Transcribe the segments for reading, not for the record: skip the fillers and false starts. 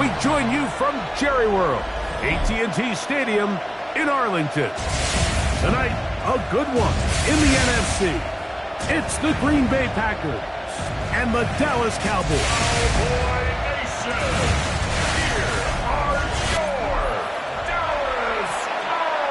we join you from Jerry World, AT&T Stadium in Arlington. Tonight, a good one in the NFC. It's the Green Bay Packers and the Dallas Cowboys. Cowboy Nation, here are your Dallas Cowboys.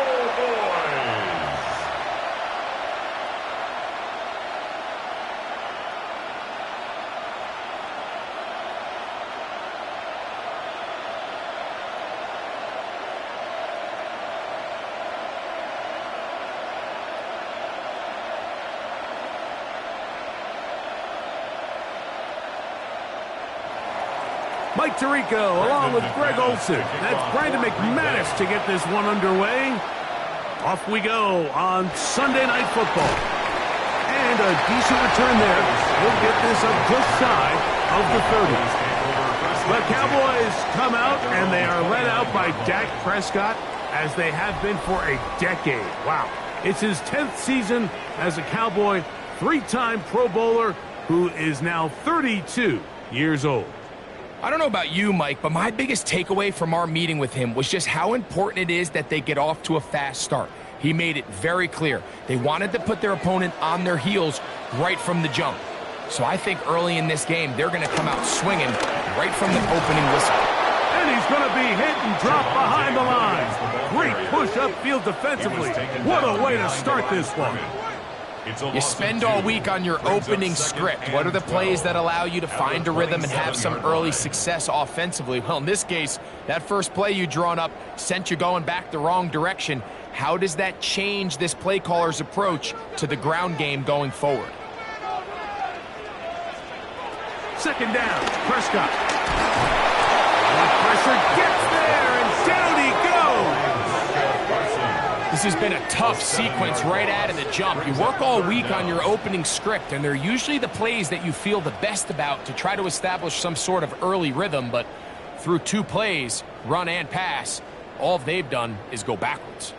Mike Tirico along with Greg Olson. That's Brandon McManus to get this one underway. Off we go on Sunday Night Football. And a decent return there. He'll get this up just shy of the 30s. The Cowboys come out and they are led out by Dak Prescott as they have been for a decade. Wow. It's his 10th season as a Cowboy, three-time Pro Bowler who is now 32 years old. I don't know about you, Mike, but my biggest takeaway from our meeting with him was just how important it is that they get off to a fast start. He made it very clear. They wanted to put their opponent on their heels right from the jump. So I think early in this game, they're going to come out swinging right from the opening whistle. And he's going to be hit and dropped behind the line. Great push upfield defensively. What a way to start this one. You spend all week on your opening script. What are the plays that allow you to find a rhythm and have some early success offensively? Well, in this case, that first play you drawn up sent you going back the wrong direction. How does that change this play caller's approach to the ground game going forward? Second down, Prescott. The pressure gets there, and down he goes. This has been a tough sequence right out of the jump. You work all week on your opening script, and they're usually the plays that you feel the best about to try to establish some sort of early rhythm, but through two plays, run and pass, all they've done is go backwards.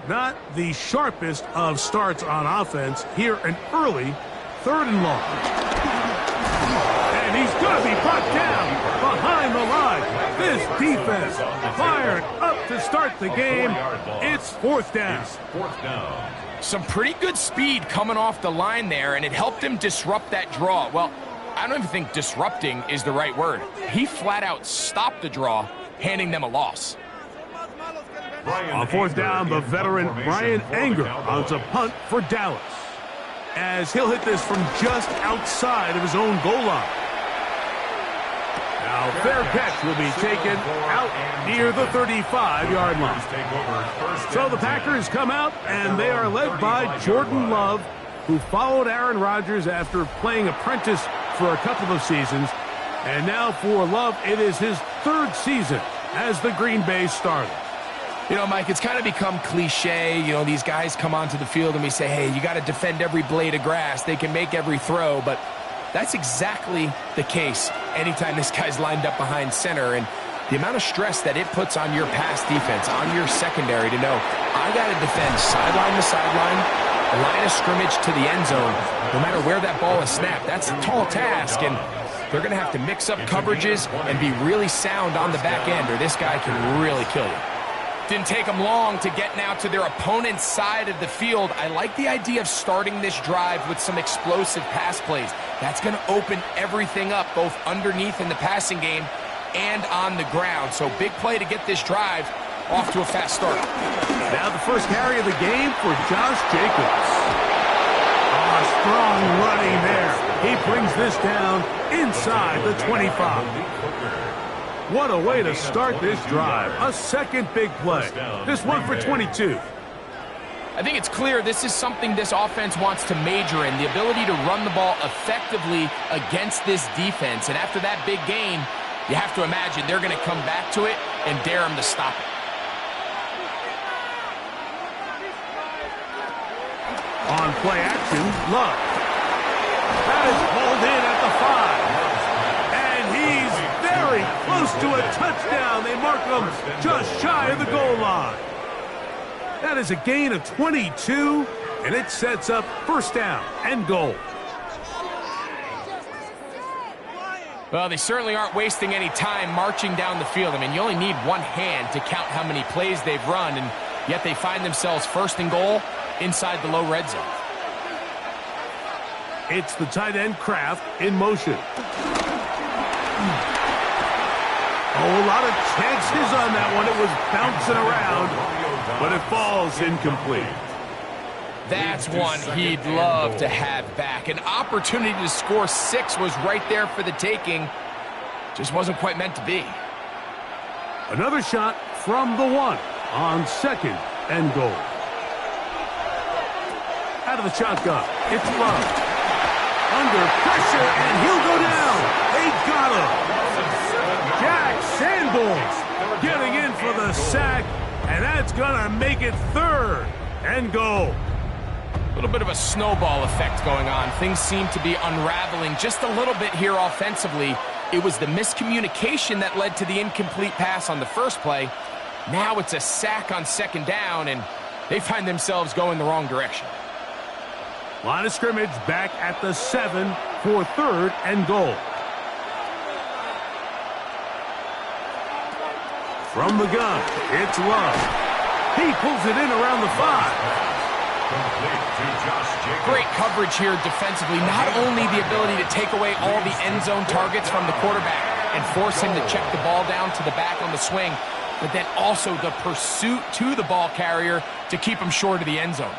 Not the sharpest of starts on offense. Here, an early 3rd and long. And he's going to be brought down behind the line. This defense fired up to start the game. It's 4th down. Some pretty good speed coming off the line there, and it helped him disrupt that draw. Well, I don't even think disrupting is the right word. He flat out stopped the draw, handing them a loss. On 4th down, the veteran Brian Anger on a punt for Dallas, as he'll hit this from just outside of his own goal line. Now, fair catch will be taken out near the 35-yard line. So the Packers come out, and they are led by Jordan Love, who followed Aaron Rodgers after playing apprentice for a couple of seasons. And now for Love, it is his 3rd season as the Green Bay starter. You know, Mike, it's kind of become cliche. You know, these guys come onto the field and we say, hey, you got to defend every blade of grass. They can make every throw, but that's exactly the case anytime this guy's lined up behind center. And the amount of stress that it puts on your pass defense, on your secondary to know, I got to defend sideline to sideline, line of scrimmage to the end zone, no matter where that ball is snapped. That's a tall task, and they're going to have to mix up coverages and be really sound on the back end, or this guy can really kill you. Didn't take them long to get now to their opponent's side of the field. I like the idea of starting this drive with some explosive pass plays. That's going to open everything up, both underneath in the passing game and on the ground. So big play to get this drive off to a fast start. Now the first carry of the game for Josh Jacobs. Strong running there. He brings this down inside the 25. What a way to start this drive. A second big play. This one for 22. I think it's clear this is something this offense wants to major in, the ability to run the ball effectively against this defense. And after that big gain, you have to imagine they're going to come back to it and dare him to stop it. On play action, Love. That is pulled in at the 5. And he's very close to a touchdown. They mark him just shy of the goal line. That is a gain of 22, and it sets up first down and goal. Well, they certainly aren't wasting any time marching down the field. I mean, you only need one hand to count how many plays they've run, and yet they find themselves first and goal inside the low red zone. It's the tight end Kraft in motion. Oh, a lot of chances on that one. It was bouncing around, but it falls incomplete. That's one he'd love to have back. An opportunity to score 6 was right there for the taking. Just wasn't quite meant to be. Another shot from the 1 on second and goal. Out of the shotgun, it's Love. Under pressure, and he'll go down. They got him. Jack Sanborn getting in for the sack, and that's going to make it third and goal. A little bit of a snowball effect going on. Things seem to be unraveling just a little bit here offensively. It was the miscommunication that led to the incomplete pass on the first play. Now it's a sack on second down, and they find themselves going the wrong direction. Line of scrimmage back at the 7 for third and goal. From the gun, it's Love. He pulls it in around the 5. Great coverage here defensively. Not only the ability to take away all the end zone targets from the quarterback and force him to check the ball down to the back on the swing, but then also the pursuit to the ball carrier to keep him short of the end zone.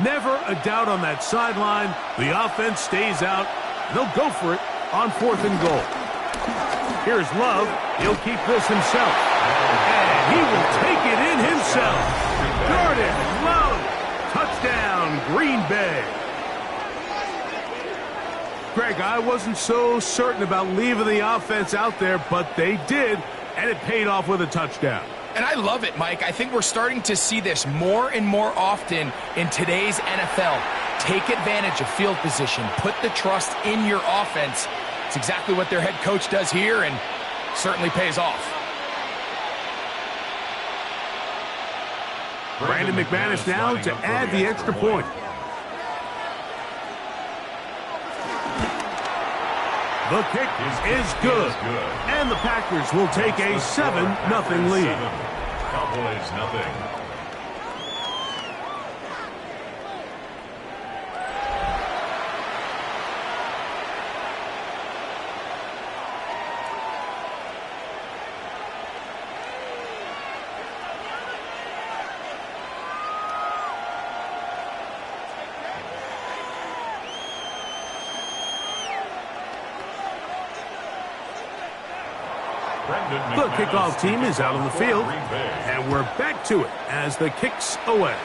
Never a doubt on that sideline. The offense stays out. They'll go for it on fourth and goal. Here's Love. He'll keep this himself. And he will take it in himself. Jordan Love. Touchdown, Green Bay. Greg, I wasn't so certain about leaving the offense out there, but they did, and it paid off with a touchdown. And I love it, Mike. I think we're starting to see this more and more often in today's NFL. Take advantage of field position. Put the trust in your offense. It's exactly what their head coach does here, and certainly pays off. Brandon McManus now to add the extra point. The kick is good. And the Packers will take a 7-0 lead. Cowboys 0. The kickoff team is out on the field, and we're back to it as the kick's away.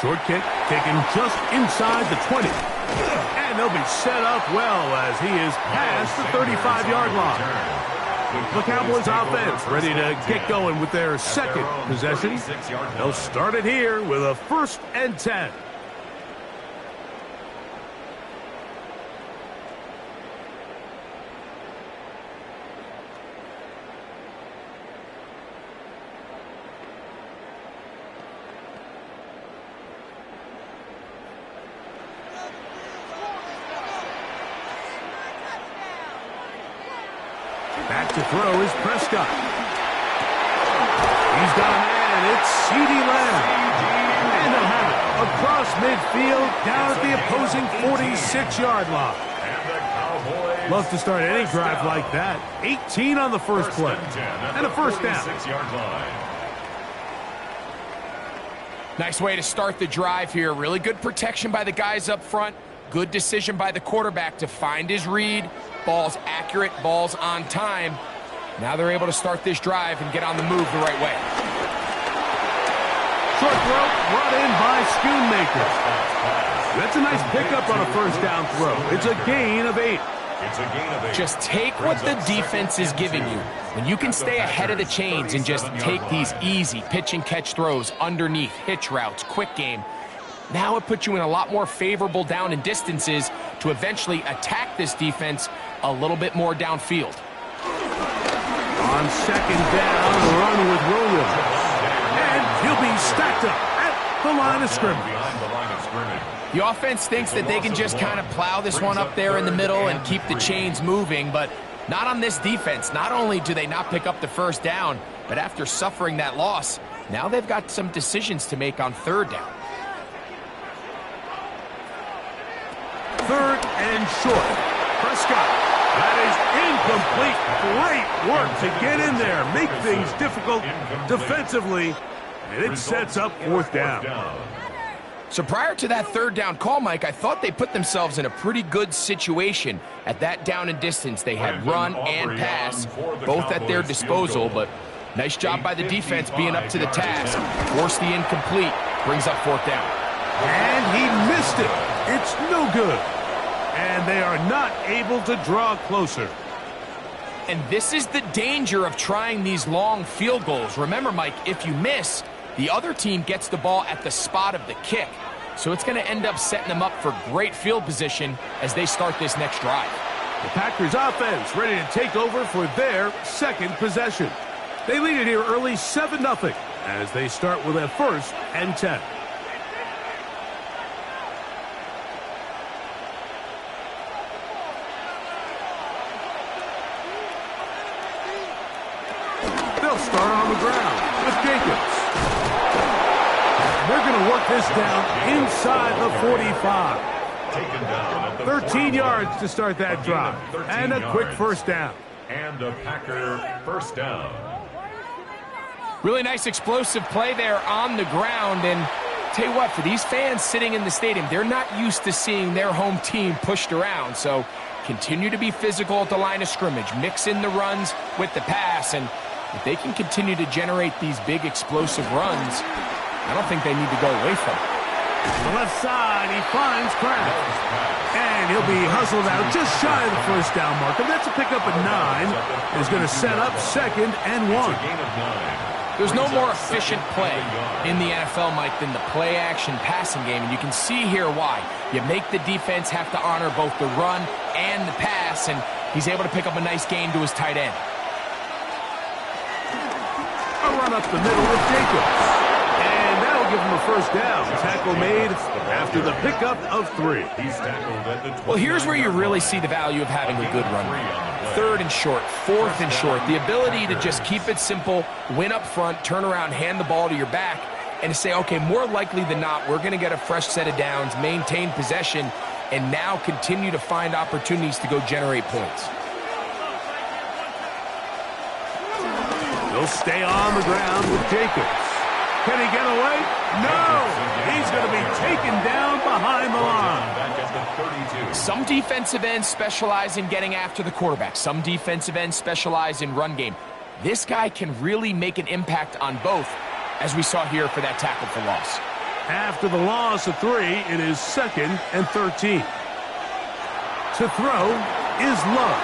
Short kick taken just inside the 20. And they'll be set up well as he is past the 35-yard line. The Cowboys offense ready to get going with their second possession. They'll start it here with a 1st and 10. Back to throw is Prescott. He's got a man. It's CeeDee Lamb. And they'll have it across midfield down at the opposing 46-yard line. Love to start any drive like that. 18 on the first play. And a first down. Nice way to start the drive here. Really good protection by the guys up front. Good decision by the quarterback to find his read. Ball's accurate, ball's on time. Now they're able to start this drive and get on the move the right way. Short throw brought in by Schoonmaker. That's a nice pickup on a first down throw. It's a gain of 8. Just take what the defense is giving you. When you can stay ahead of the chains and just take these easy pitch and catch throws underneath, hitch routes, quick game, now it puts you in a lot more favorable down and distances to eventually attack this defense a little bit more downfield. On second down, run with Williams. And He'll be stacked up at the line of scrimmage. Behind the line of scrimmage. The offense thinks that they can just kind of plow this one up there in the middle and keep the chains moving, but not on this defense. Not only do they not pick up the first down, but after suffering that loss, now they've got some decisions to make on third down. Third and short. Prescott. That is incomplete. Great work to get in there, make things difficult defensively, and it sets up fourth down. So prior to that third down call, Mike, I thought they put themselves in a pretty good situation at that down and distance. They had run and pass, both at their disposal, but nice job by the defense being up to the task. Forced the incomplete, brings up fourth down. And he missed it. It's no good. And they are not able to draw closer. And this is the danger of trying these long field goals. Remember, Mike, if you miss, the other team gets the ball at the spot of the kick. So it's going to end up setting them up for great field position as they start this next drive. The Packers offense ready to take over for their second possession. They lead it here early 7-0 as they start with a 1st and 10. They'll start on the ground with Jacobs. They're going to work this down inside the 45. Taken down at the 13 yards to start that drive. And a quick first down. And a Packer first down. Really nice explosive play there on the ground. And tell you what, for these fans sitting in the stadium, they're not used to seeing their home team pushed around. So continue to be physical at the line of scrimmage. Mix in the runs with the pass. And if they can continue to generate these big explosive runs, I don't think they need to go away from it. On the left side, he finds Kraft. And he'll be hustled out just shy of the first down marker. That's a pickup at 9. Is going to set up 2nd and 1. There's no more efficient play in the NFL, Mike, than the play-action passing game. And you can see here why. You make the defense have to honor both the run and the pass, and he's able to pick up a nice gain to his tight end. A run up the middle with Jacobs. And that'll give him a first down. Tackle made after the pickup of 3. Well, here's where you really see the value of having a good run. 3rd and short, 4th and short. The ability to just keep it simple, win up front, turn around, hand the ball to your back, and to say, okay, more likely than not, we're going to get a fresh set of downs, maintain possession, and now continue to find opportunities to go generate points. He'll stay on the ground with Jacobs. Can he get away? No! He's going to be taken down behind the line. Some defensive ends specialize in getting after the quarterback. Some defensive ends specialize in run game. This guy can really make an impact on both, as we saw here for that tackle for loss. After the loss of 3, it is 2nd and 13. To throw is Love.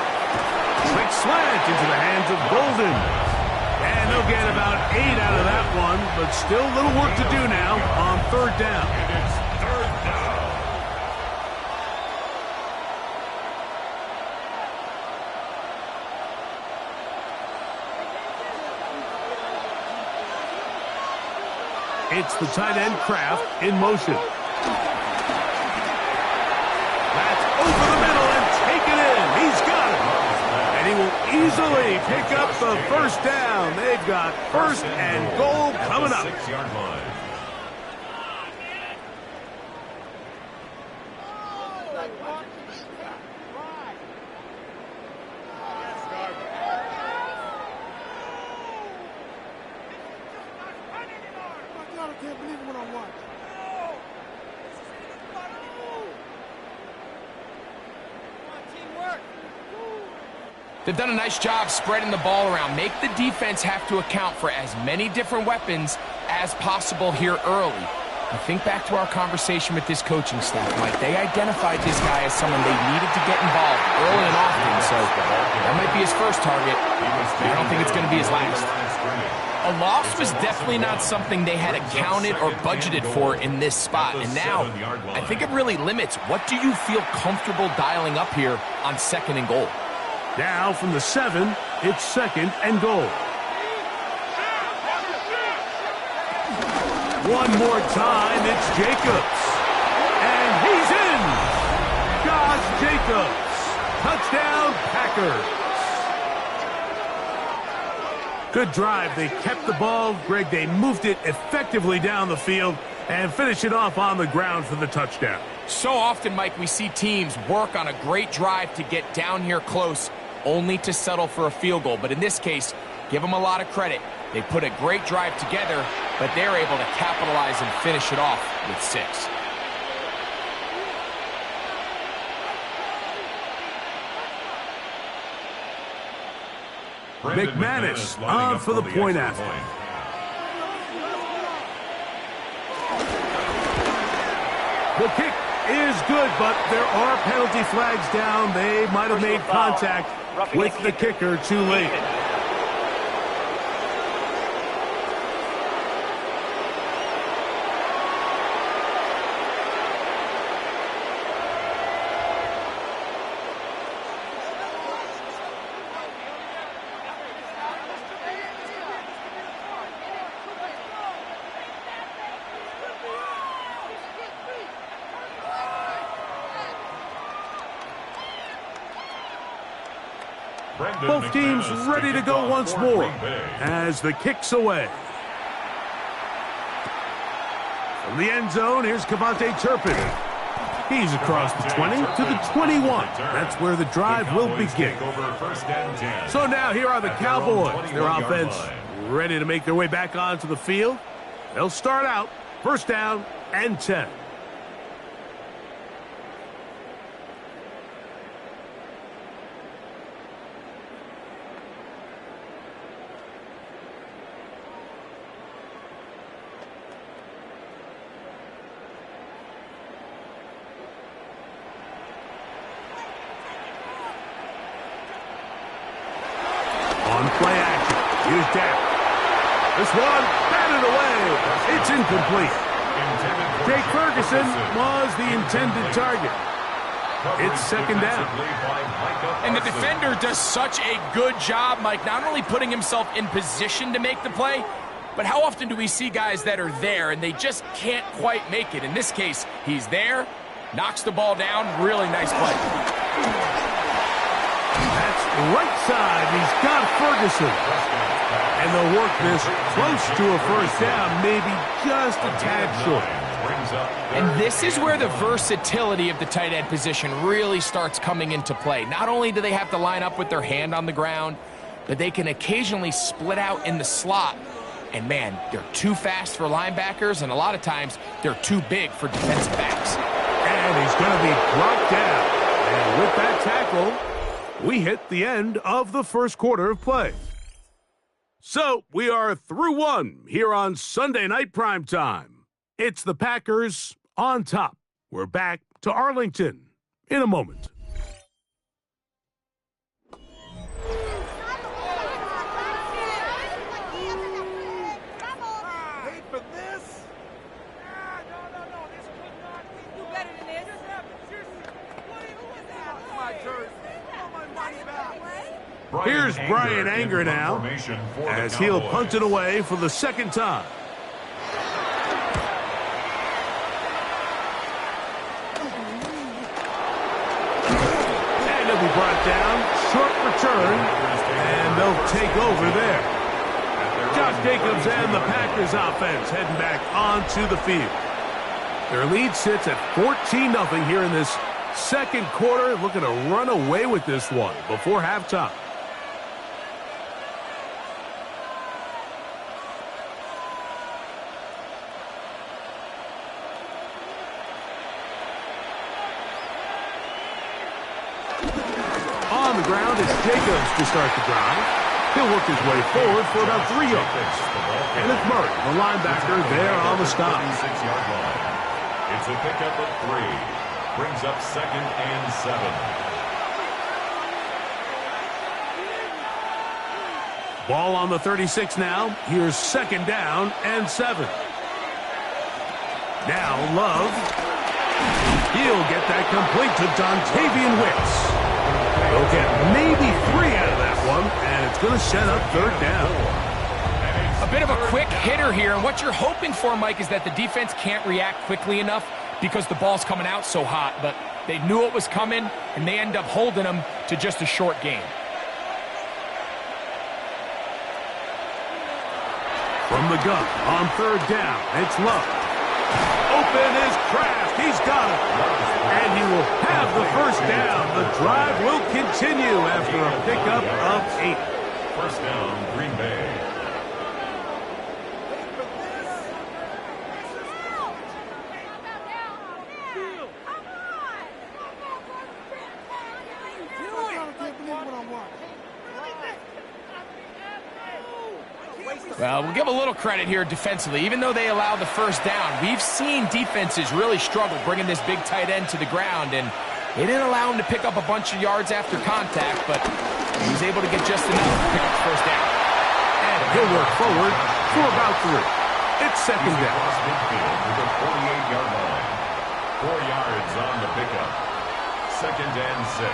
Quick slant into the hands of Golden. And they'll get about 8 out of that one, but still a little work to do now on 3rd down. It's 3rd down. It's the tight end Kraft in motion. That's over the middle and taken in. He's got it. And he will easily pick up the first down. They've got 1st and goal coming up. 6-yard line. I can't believe what I'm watching. They've done a nice job spreading the ball around. Make the defense have to account for as many different weapons as possible here early. I think back to our conversation with this coaching staff, Mike. They identified this guy as someone they needed to get involved early and often, so that might be his first target. I don't think it's going to be his last. A loss was definitely not something they had accounted or budgeted for in this spot, and now I think it really limits what do you feel comfortable dialing up here on 2nd and goal. Now from the 7, it's 2nd and goal. One more time, it's Jacobs. And he's in! Josh Jacobs. Touchdown, Packers. Good drive. They kept the ball. Greg, they moved it effectively down the field and finished it off on the ground for the touchdown. So often, Mike, we see teams work on a great drive to get down here close, only to settle for a field goal. But in this case, give them a lot of credit. They put a great drive together, but they're able to capitalize and finish it off with 6. McManus on for the point after. The kick is good, but there are penalty flags down. They might have made contact with the kicker too late. Both teams ready to go once more as the kick's away. From the end zone, here's Cavante Turpin. He's across the 20 to the 21. That's where the drive will begin. So now here are the Cowboys. Their offense ready to make their way back onto the field. They'll start out first down and 10. Play action. Here's down. This one, batted away. It's incomplete. Jake Ferguson was the intended target. It's second down. And the defender does such a good job, Mike, not only putting himself in position to make the play, but how often do we see guys that are there and they just can't quite make it? In this case, he's there, knocks the ball down. Really nice play. Right side, he's got Ferguson. And they'll work this close to a first down, maybe just a tad short. And this is where the versatility of the tight end position really starts coming into play. Not only do they have to line up with their hand on the ground, but they can occasionally split out in the slot. And man, they're too fast for linebackers, and a lot of times they're too big for defensive backs. And he's going to be brought down. And with that tackle, we hit the end of the first quarter of play. So we are through one here on Sunday Night Primetime. It's the Packers on top. We're back to Arlington in a moment. Wait for this? No. This could not be. Do better than this. Seriously. Who was that? My jersey. Here's Brian Anger now as he'll punt it away for the second time. And he'll be brought down. Short return. And they'll take over there. Josh Jacobs and the Packers offense heading back onto the field. Their lead sits at 14-0 here in this second quarter. Looking to run away with this one before halftime. On the ground is Jacobs to start the drive. He'll work his way forward for about 3 yards. And it's Murray, the linebacker, there on the stop. 36-yard line. It's a pickup of 3. Brings up 2nd and 7. Ball on the 36 now. Here's 2nd down and 7. Now Love. He'll get that complete to Dontavian Wicks. They'll get maybe 3 out of that one, and it's going to set up 3rd down. And it's A bit of a quick hitter here, and what you're hoping for, Mike, is that the defense can't react quickly enough because the ball's coming out so hot, but they knew it was coming, and they end up holding them to just a short game. From the gun on third down, it's Love. Open is Kraft. He's got it. And he will have the first down. The drive will continue after a pickup of 8. First down, Green Bay. Well, we'll give a little credit here defensively. Even though they allowed the first down, we've seen defenses really struggle bringing this big tight end to the ground, and they didn't allow him to pick up a bunch of yards after contact, but he was able to get just enough to pick up the first down. And he'll work forward for about 3. It's second down. Across midfield to the 48-yard line. 4 yards on the pickup. Second and 6.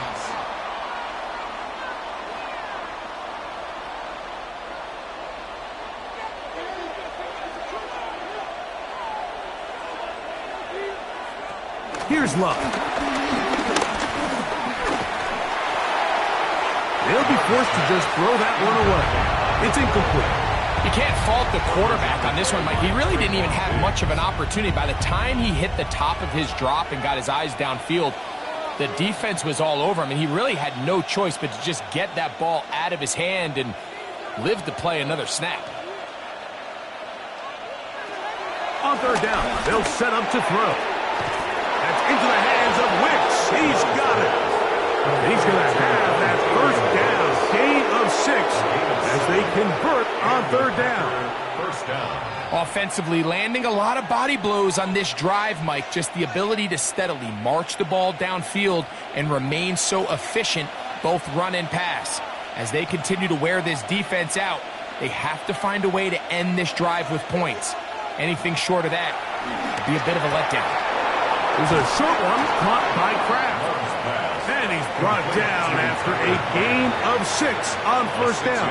Here's Love. They'll be forced to just throw that one away. It's incomplete. You can't fault the quarterback on this one, Mike. He really didn't even have much of an opportunity. By the time he hit the top of his drop and got his eyes downfield, the defense was all over him, and he really had no choice but to just get that ball out of his hand and live to play another snap. On third down, they'll set up to throw. That's into the hands of Wicks. He's got it. He's going to have that first down. Gain of 6 as they convert on third down. First down. Offensively, landing a lot of body blows on this drive, Mike. Just the ability to steadily march the ball downfield and remain so efficient, both run and pass. As they continue to wear this defense out, they have to find a way to end this drive with points. Anything short of that would be a bit of a letdown. There's a short one caught by Kraft. And he's brought down after a gain of 6 on first down.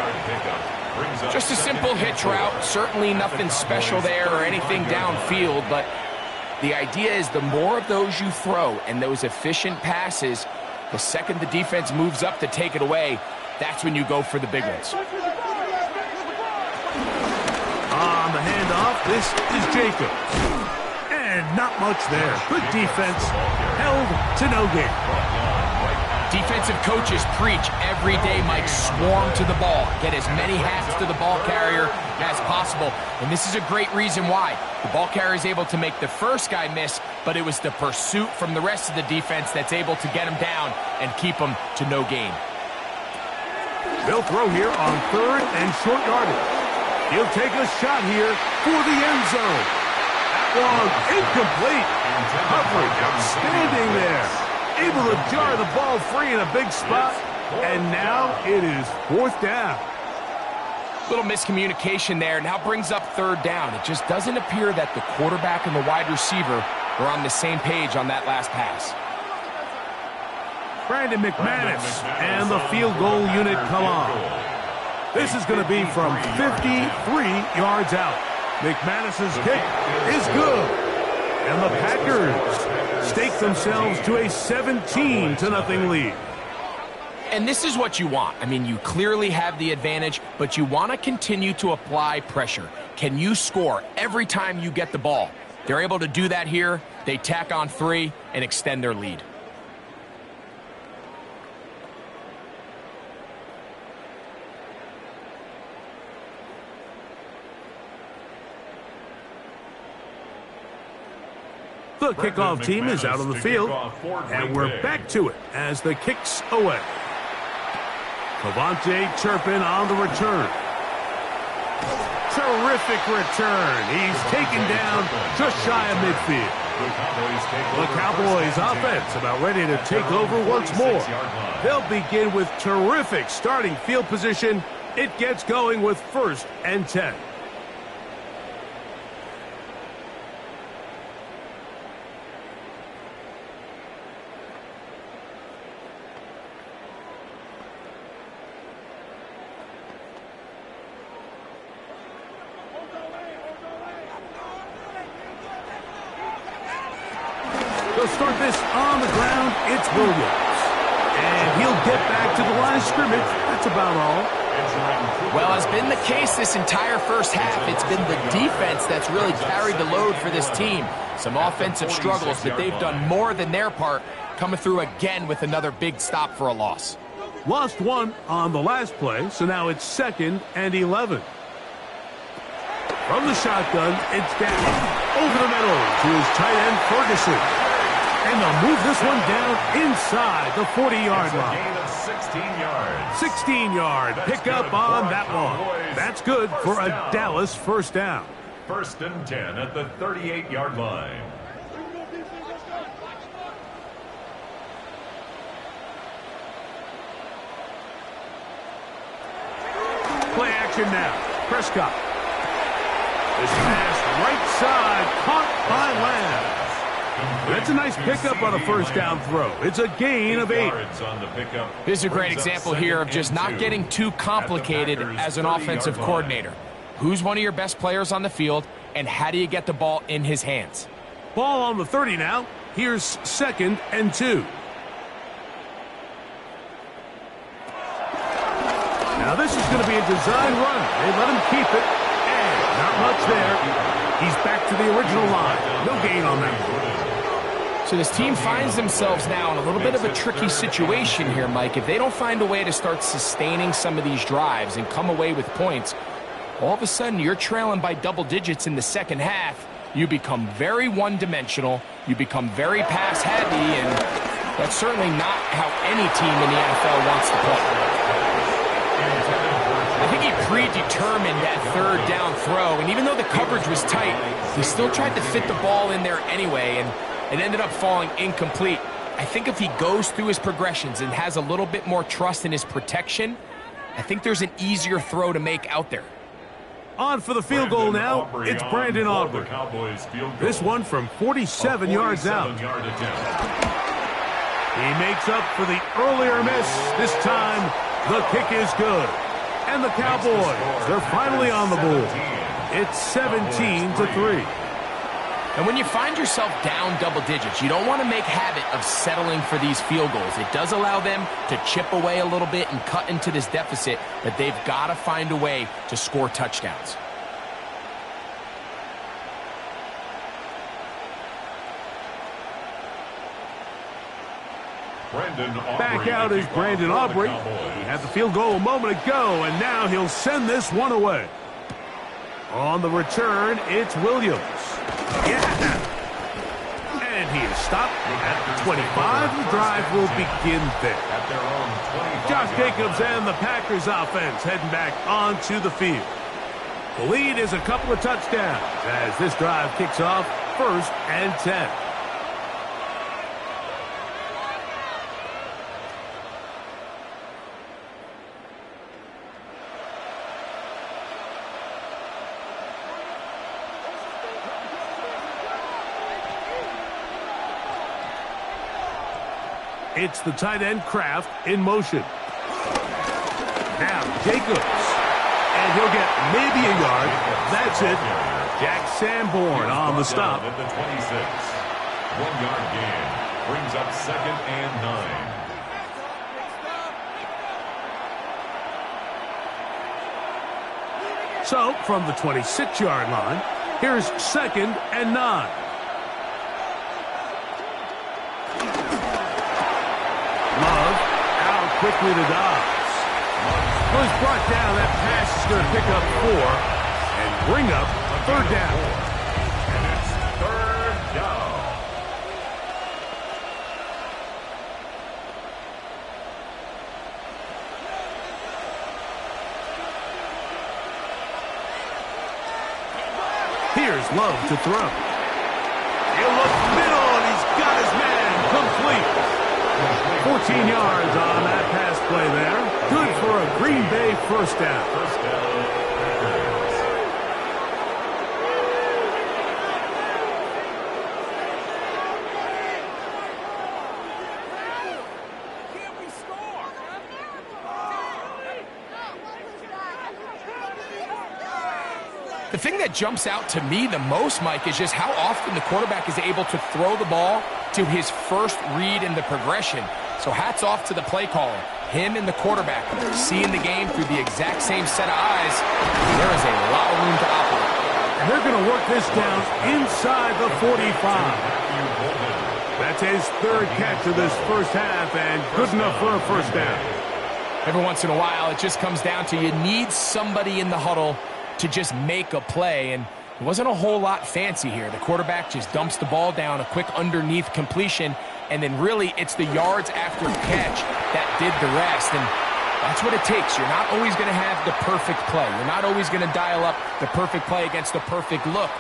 Just a simple hitch route. Certainly nothing special there or anything downfield, but the idea is the more of those you throw and those efficient passes, the second the defense moves up to take it away, that's when you go for the big ones. On the handoff, this is Jacobs. And not much there. Good defense. Held to no gain. Defensive coaches preach every day, Mike, swarm to the ball. Get as many hats to the ball carrier as possible. And this is a great reason why. The ball carrier is able to make the first guy miss, but it was the pursuit from the rest of the defense that's able to get him down and keep him to no gain. They'll throw here on third and short yardage. He'll take a shot here for the end zone. That one incomplete. Coverage outstanding there. Able to jar the ball free in a big spot. And now it is fourth down. Little miscommunication there. Now brings up third down. It just doesn't appear that the quarterback and the wide receiver were on the same page on that last pass. Brandon McManus and the field goal unit come on. This is going to be from 53 yards out. McManus's kick is good. And the Packers stake themselves to a 17-0 lead. And this is what you want. I mean, you clearly have the advantage, but you want to continue to apply pressure. Can you score every time you get the ball? They're able to do that here. They tack on 3 and extend their lead. The kickoff team is out on the field, and we're back to it as the kick's away. Cavante Turpin on the return. Terrific return. He's taken down just shy of midfield. The Cowboys offense about ready to take over once more. They'll begin with terrific starting field position. It gets going with 1st and 10. They'll start this on the ground. It's Williams. And he'll get back to the line of scrimmage. That's about all. Well, as been the case this entire first half, it's been the defense that's really carried the load for this team. Some offensive struggles, but they've done more than their part, coming through again with another big stop for a loss. Lost one on the last play, so now it's 2nd and 11. From the shotgun, it's down over the middle to his tight end, Ferguson. And they'll move this one down inside the 40-yard line. Gain of 16 yards. 16-yard pickup on that one. That's good for a Dallas first down. 1st and 10 at the 38-yard line. Play action now. Prescott. This pass right side caught by Lamb. That's a nice pickup on a first down throw. It's a gain of 8. This is a great example here of just not getting too complicated as an offensive coordinator. Who's one of your best players on the field, and how do you get the ball in his hands? Ball on the 30 now. Here's 2nd and 2. Now this is going to be a design run. They let him keep it, and not much there. He's back to the original line. No gain on that one. So this team finds themselves now in a little bit of a tricky situation here, Mike. If they don't find a way to start sustaining some of these drives and come away with points, all of a sudden you're trailing by double digits in the second half. You become very one-dimensional. You become very pass-heavy, and that's certainly not how any team in the NFL wants to play. I think he predetermined that third down throw, and even though the coverage was tight, he still tried to fit the ball in there anyway, and it ended up falling incomplete. I think if he goes through his progressions and has a little bit more trust in his protection, I think there's an easier throw to make out there. On for the field goal now, it's Brandon Aubrey. This one from 47 yards out. He makes up for the earlier miss. This time, the kick is good. And the Cowboys, they're finally on the board. It's 17-3. And when you find yourself down double digits, you don't want to make habit of settling for these field goals. It does allow them to chip away a little bit and cut into this deficit, but they've got to find a way to score touchdowns. Back out is Brandon Aubrey. He had the field goal a moment ago, and now he'll send this one away. On the return, it's Williams. Yeah. And he is stopped at the 25. The drive will begin there. Josh Jacobs and the Packers offense heading back onto the field. The lead is a couple of touchdowns as this drive kicks off 1st and 10. It's the tight end Kraft in motion. Now Jacobs. And he'll get maybe a yard. That's it. Jack Sanborn on the stop. At the 26. 1-yard gain. Brings up 2nd and 9. So from the 26-yard line, here's 2nd and 9. Quickly to Dobbs. Well, he's brought down. That pass is going to pick up 4 and bring up a 3rd down. And it's 3rd down. Here's Love to throw. He'll look middle, and he's got his man complete. 14 yards on that pass play there. Good for a Green Bay first down. First down, Packers. Can we score? The thing that jumps out to me the most, Mike, is just how often the quarterback is able to throw the ball to his first read in the progression. So hats off to the play caller. Him and the quarterback seeing the game through the exact same set of eyes. There is a lot of room to operate. And they're going to work this down inside the 45. That's his third catch of this first half, and good enough for a first down. Every once in a while, it just comes down to you need somebody in the huddle to just make a play, and it wasn't a whole lot fancy here. The quarterback just dumps the ball down, a quick underneath completion, and then really it's the yards after catch that did the rest, and that's what it takes. You're not always going to have the perfect play. You're not always going to dial up the perfect play against the perfect look.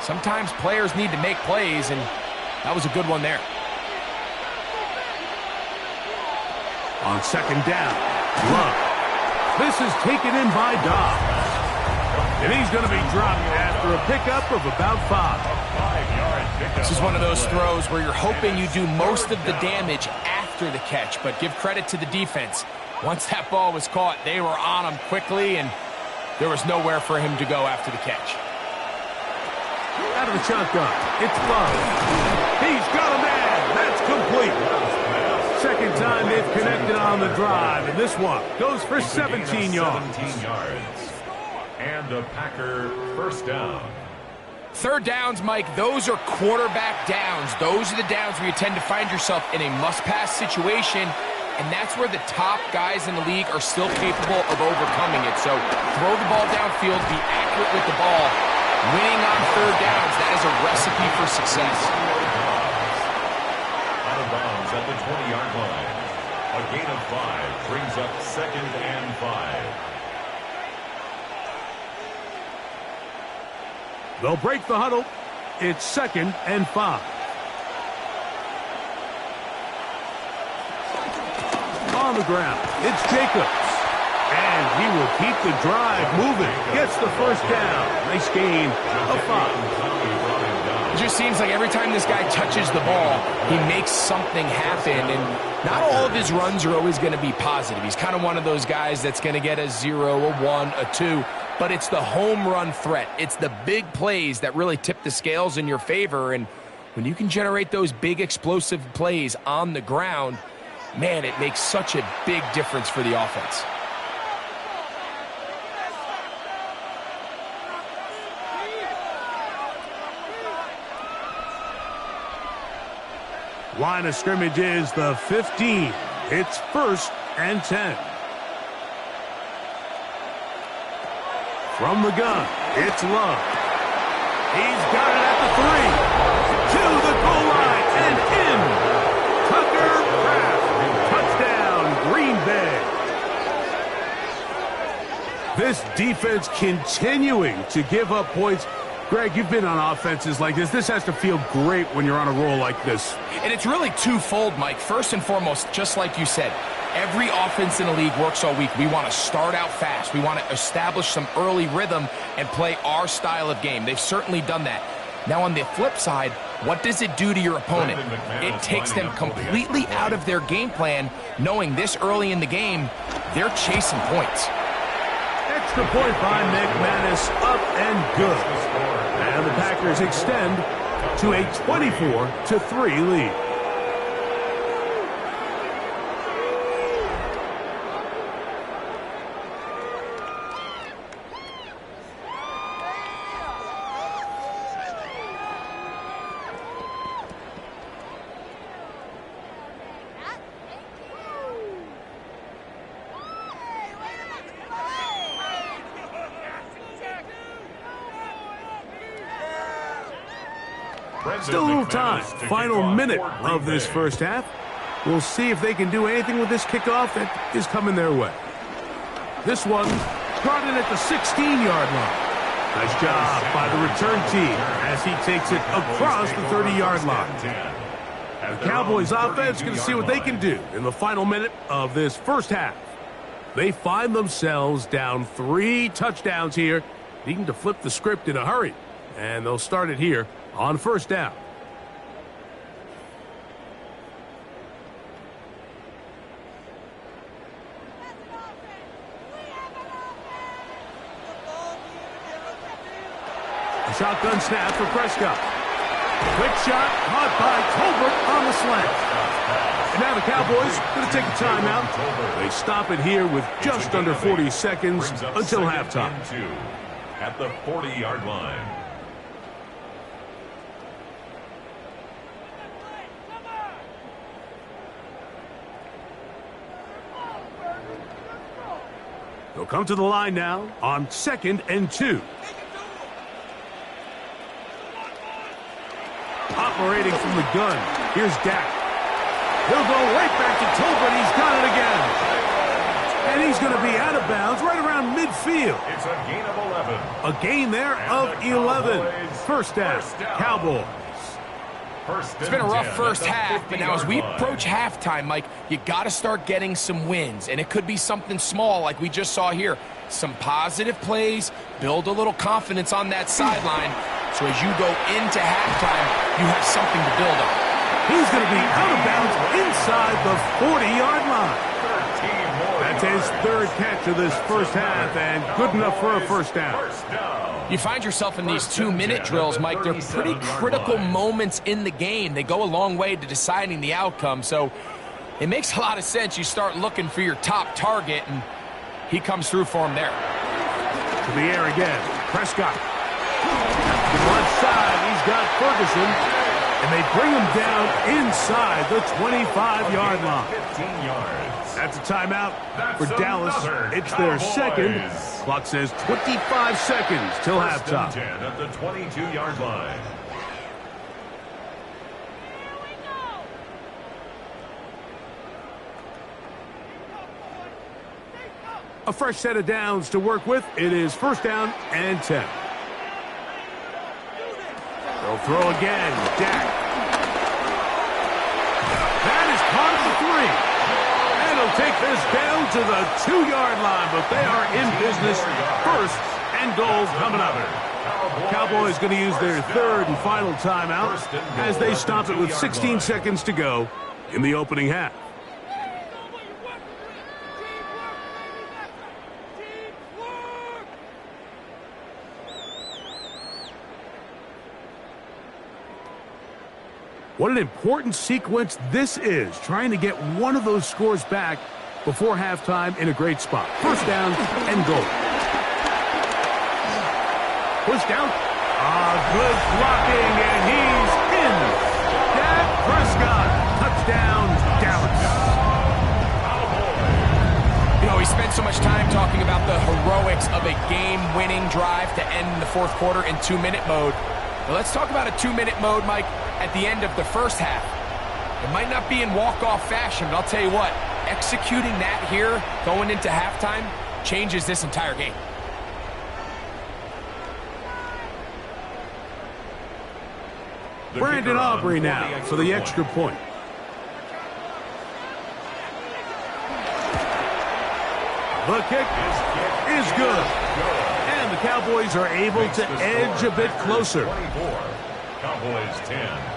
Sometimes players need to make plays, and that was a good one there. On second down, Love. This is taken in by Dobbs. And he's going to be dropped after a pickup of about 5. This is one of those throws where you're hoping you do most of the damage after the catch, but give credit to the defense. Once that ball was caught, they were on him quickly, and there was nowhere for him to go after the catch. Out of the shotgun, it's Love. He's got a man. That's complete. Second time they've connected on the drive, and this one goes for 17 yards. And the Packer first down. Third downs, Mike, those are quarterback downs. Those are the downs where you tend to find yourself in a must-pass situation, and that's where the top guys in the league are still capable of overcoming it. So throw the ball downfield, be accurate with the ball. Winning on third downs, that is a recipe for success. Out of bounds at the 20-yard line. A gain of 5 brings up 2nd and 5. They'll break the huddle. It's 2nd and 5. On the ground, it's Jacobs. And he will keep the drive moving. Gets the first down. Nice gain of 5. It just seems like every time this guy touches the ball, he makes something happen. And not all of his runs are always going to be positive. He's kind of one of those guys that's going to get a 0, a 1, a 2. But it's the home run threat. It's the big plays that really tip the scales in your favor. And when you can generate those big explosive plays on the ground, man, it makes such a big difference for the offense. Line of scrimmage is the 15. It's 1st and 10. From the gun, it's Love. He's got it at the 3. To the goal line and in. Tucker Kraft. Touchdown, Green Bay. This defense continuing to give up points. Greg, you've been on offenses like this. This has to feel great when you're on a roll like this. And it's really twofold, Mike. First and foremost, just like you said, every offense in the league works all week. We want to start out fast. We want to establish some early rhythm and play our style of game. They've certainly done that. Now, on the flip side, what does it do to your opponent? It takes them completely out of their game plan, knowing this early in the game, they're chasing points. Extra point by McManus, up and good. And the Packers extend to a 24-3 lead. Still a little time. Final minute of this first half. We'll see if they can do anything with this kickoff that is coming their way. This one brought in at the 16-yard line. Nice job by the return team as he takes it across the 30-yard line. The Cowboys offense going to see what they can do in the final minute of this first half. They find themselves down 3 touchdowns here, needing to flip the script in a hurry. And they'll start it here on first down. A shotgun snap for Prescott. Quick shot caught by Tolbert on the slant. And now the Cowboys going to take a timeout. They stop it here with just under 40 seconds until halftime. At the 40-yard line. They'll come to the line now on 2nd and 2. Operating from the gun. Here's Dak. He'll go right back to Tolbert. He's got it again. And he's going to be out of bounds right around midfield. It's a gain of 11. A gain there of 11. First down, Cowboys. It's been a rough first half, but now as we approach halftime, Mike, you got to start getting some wins. And it could be something small like we just saw here. Some positive plays, build a little confidence on that sideline. So as you go into halftime, you have something to build on. He's going to be out of bounds inside the 40-yard line. That's his third catch of this first half, and good enough for a first down. You find yourself in these 2-minute drills, Mike. They're pretty critical moments in the game. They go a long way to deciding the outcome, so it makes a lot of sense. You start looking for your top target, and he comes through for him there. To the air again, Prescott. To the left side, he's got Ferguson, and they bring him down inside the 25-yard line. 15 yards. That's a timeout for Dallas. It's their second. Clock says 25 seconds till halftime. 10 at the 22-yard line. A fresh set of downs to work with. It is first down and 10. They'll throw again. Dak. That is caught at the 3. And he'll take this down to the 2-yard line, but they are in business. First and goal coming up. Cowboys going to use their third and final timeout as they stop it with 16 seconds to go in the opening half. What an important sequence this is, trying to get one of those scores back before halftime in a great spot. First down and goal. Push down. Good blocking, and he's in. Dak Prescott, touchdown, Dallas. You know, we spent so much time talking about the heroics of a game-winning drive to end the fourth quarter in 2-minute mode. Well, let's talk about a 2-minute mode, Mike, at the end of the first half. It might not be in walk-off fashion, but I'll tell you what, executing that here, going into halftime, changes this entire game. Brandon Aubrey now for the extra point. The kick is good. And the Cowboys are able to edge a bit closer. 24. Cowboys 10.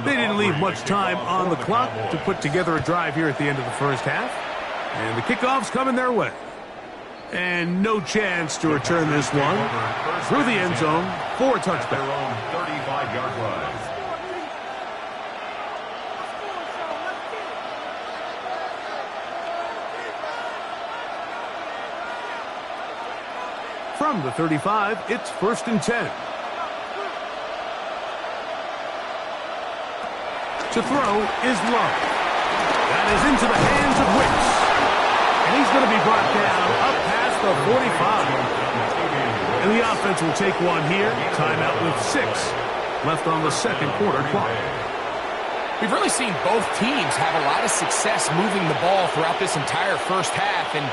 They didn't leave much time on the clock to put together a drive here at the end of the first half. And the kickoff's coming their way. And no chance to return this one through the end zone for a touchdown. 35-yard line. From the 35, it's first and 10. To throw is Love. That is into the hands of Wicks. And he's going to be brought down up past the 45. And the offense will take one here. Timeout with 6 left on the second quarter clock. We've really seen both teams have a lot of success moving the ball throughout this entire first half, and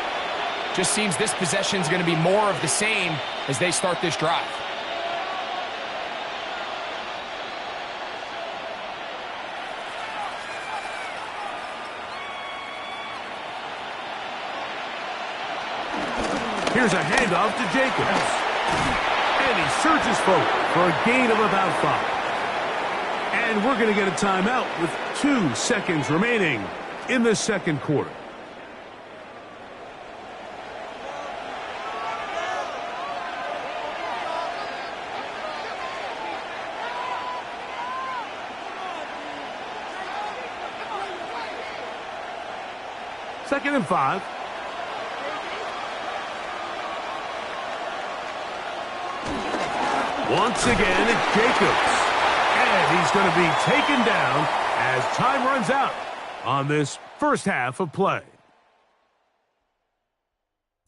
just seems this possession is going to be more of the same as they start this drive. Here's a handoff to Jacobs. And he surges forward for a gain of about 5. And we're going to get a timeout with 2 seconds remaining in the second quarter. Second and 5. Once again, it's Jacobs. And he's going to be taken down as time runs out on this first half of play.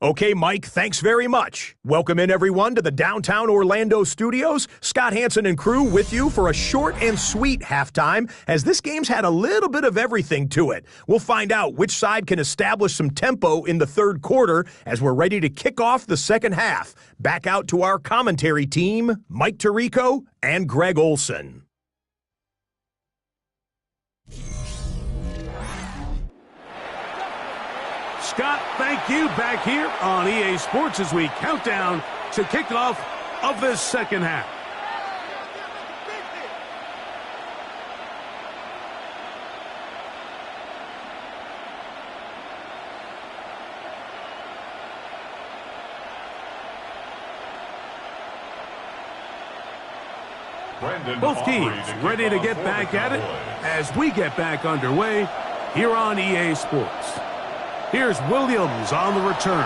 Okay, Mike, thanks very much. Welcome in, everyone, to the downtown Orlando studios. Scott Hansen and crew with you for a short and sweet halftime, as this game's had a little bit of everything to it. We'll find out which side can establish some tempo in the third quarter as we're ready to kick off the second half. Back out to our commentary team, Mike Tirico and Greg Olson. Scott, thank you. Back here on EA Sports as we count down to kick off of this second half. Both teams ready to get back at it as we get back underway here on EA Sports. Here's Williams on the return.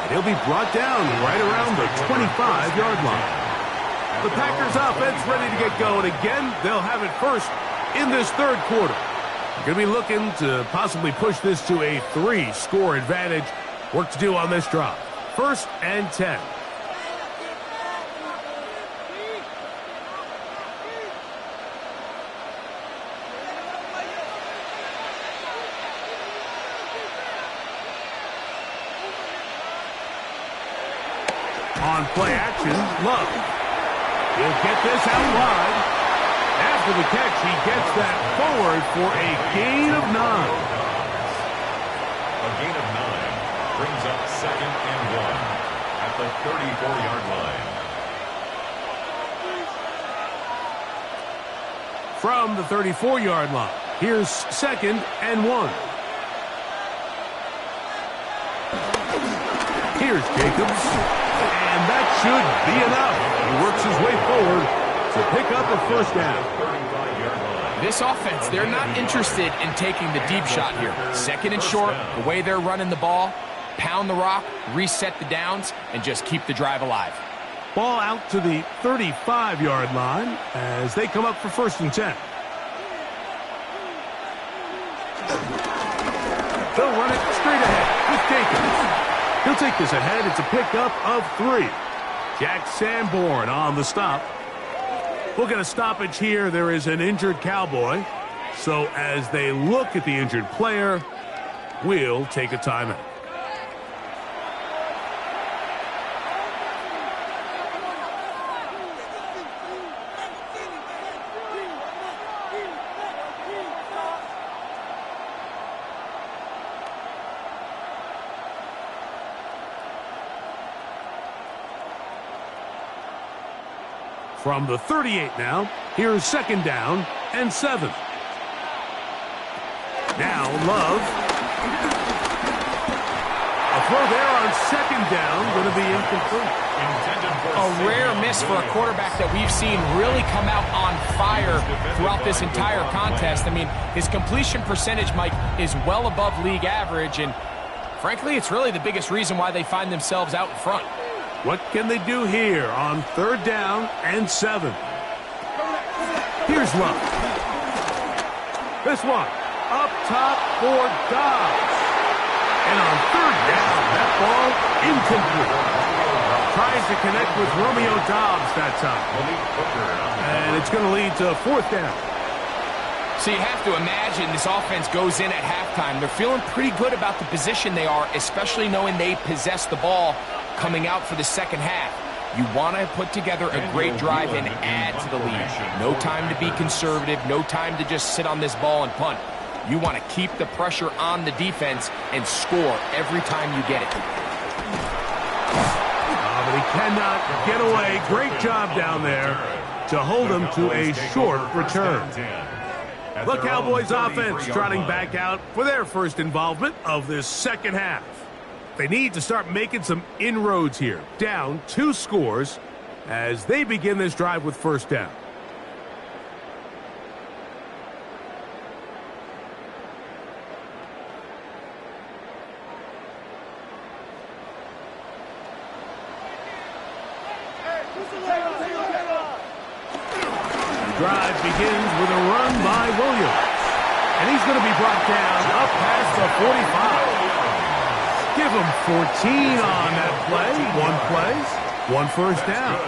And he'll be brought down right around the 25-yard line. The Packers offense ready to get going again. They'll have it first in this third quarter. Going to be looking to possibly push this to a 3-score advantage. Work to do on this drive. First and 10. On play action, Love. He'll get this out wide. After the catch, he gets that forward for a gain of 9. A gain of 9 brings up second and 1 at the 34-yard line. From the 34-yard line, here's second and 1. Here's Jacobs. And that should be enough. He works his way forward to pick up a first down. This offense, they're not interested in taking the deep shot here. Second and short, the way they're running the ball, pound the rock, reset the downs, and just keep the drive alive. Ball out to the 35-yard line as they come up for first and 10. They'll run it straight ahead with Jacobs. He'll take this ahead. It's a pickup of 3. Jack Sanborn on the stop. We'll get a stoppage here. There is an injured Cowboy. So as they look at the injured player, we'll take a timeout. From the 38 now, here's second down and 7. Now Love. A throw there on second down, going to be incomplete. A rare miss for a quarterback that we've seen really come out on fire throughout this entire contest. I mean, his completion percentage, Mike, is well above league average, and frankly, it's really the biggest reason why they find themselves out in front. What can they do here on third down and 7? Here's Love. This one up top for Dobbs. And on third down, that ball incomplete. Tries to connect with Romeo Dobbs that time. And it's going to lead to fourth down. So you have to imagine this offense goes in at halftime. They're feeling pretty good about the position they are, especially knowing they possess the ball coming out for the second half. You want to put together a great drive and add to the lead. No time to be conservative, no time to just sit on this ball and punt. You want to keep the pressure on the defense and score every time you get it. cannot get away. Great job down there to hold them to a short return. The Cowboys offense trotting back out for their first involvement of this second half. They need to start making some inroads here. Down 2 scores as they begin this drive with first down. The drive begins with a run by Williams. And he's going to be brought down up past the 45. Give him 14 on that play. 1 first down.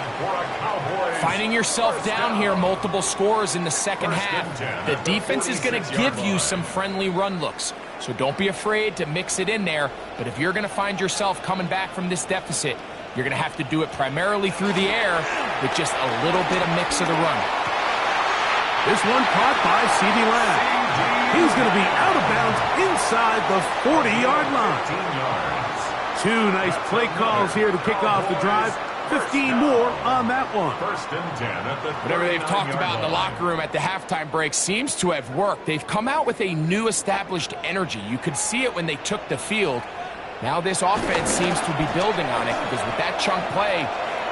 Finding yourself down here, multiple scores in the second half. The defense is going to give you some friendly run looks. So don't be afraid to mix it in there. But if you're going to find yourself coming back from this deficit, you're going to have to do it primarily through the air with just a little bit of mix of the run. This one caught by CeeDee Lamb. He's going to be out of bounds inside the 40-yard line. 2 nice play calls here to kick off the drive. 15 more on that one. First and 10 at the Whatever they've talked about in the locker room at the halftime break seems to have worked. They've come out with a new established energy. You could see it when they took the field. Now this offense seems to be building on it because with that chunk play,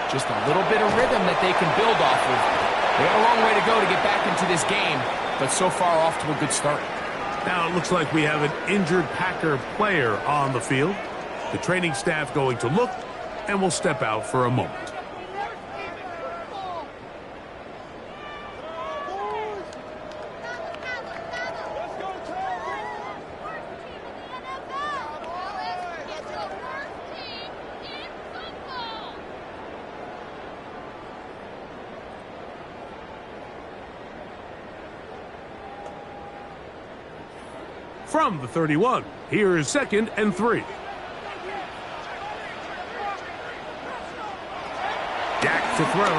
just a little bit of rhythm that they can build off of. They got a long way to go to get back into this game, but so far off to a good start. Now it looks like we have an injured Packer player on the field. The training staff going to look and will step out for a moment. From the 31, here is 2nd and 3. Dak to throw.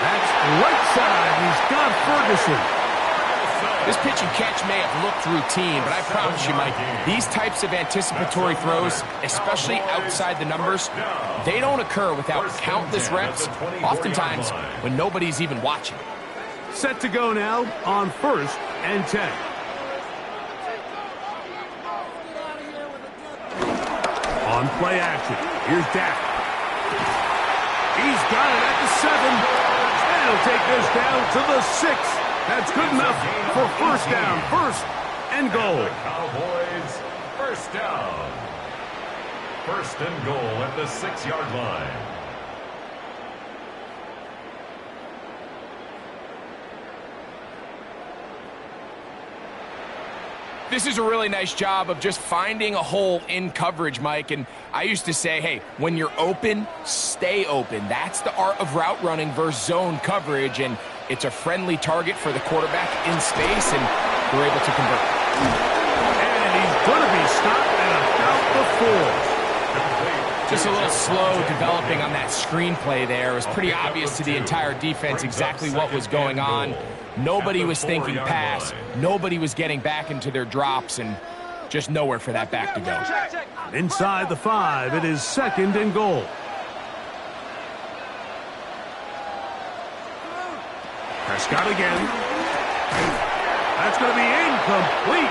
That's right side. He's got Ferguson. This pitch and catch may have looked routine, but I promise you, Mike, these types of anticipatory throws, especially outside the numbers, they don't occur without countless reps, oftentimes when nobody's even watching. Set to go now on 1st and 10. On play action, here's Dak. He's got it at the 7. And he'll take this down to the 6. That's good enough for first down. 1st and goal. Cowboys, first down. 1st and goal at the 6-yard line. This is a really nice job of just finding a hole in coverage, Mike. And I used to say, hey, when you're open, stay open. That's the art of route running versus zone coverage. And it's a friendly target for the quarterback in space, and they're able to convert. And he's going to be stopped at about the 4. Just a little slow developing on that screenplay there. It was pretty obvious to the entire defense exactly what was going on. Nobody was thinking pass. Nobody was getting back into their drops, and just nowhere for that back to go. Inside the 5, it is 2nd and goal. Prescott again. That's going to be incomplete.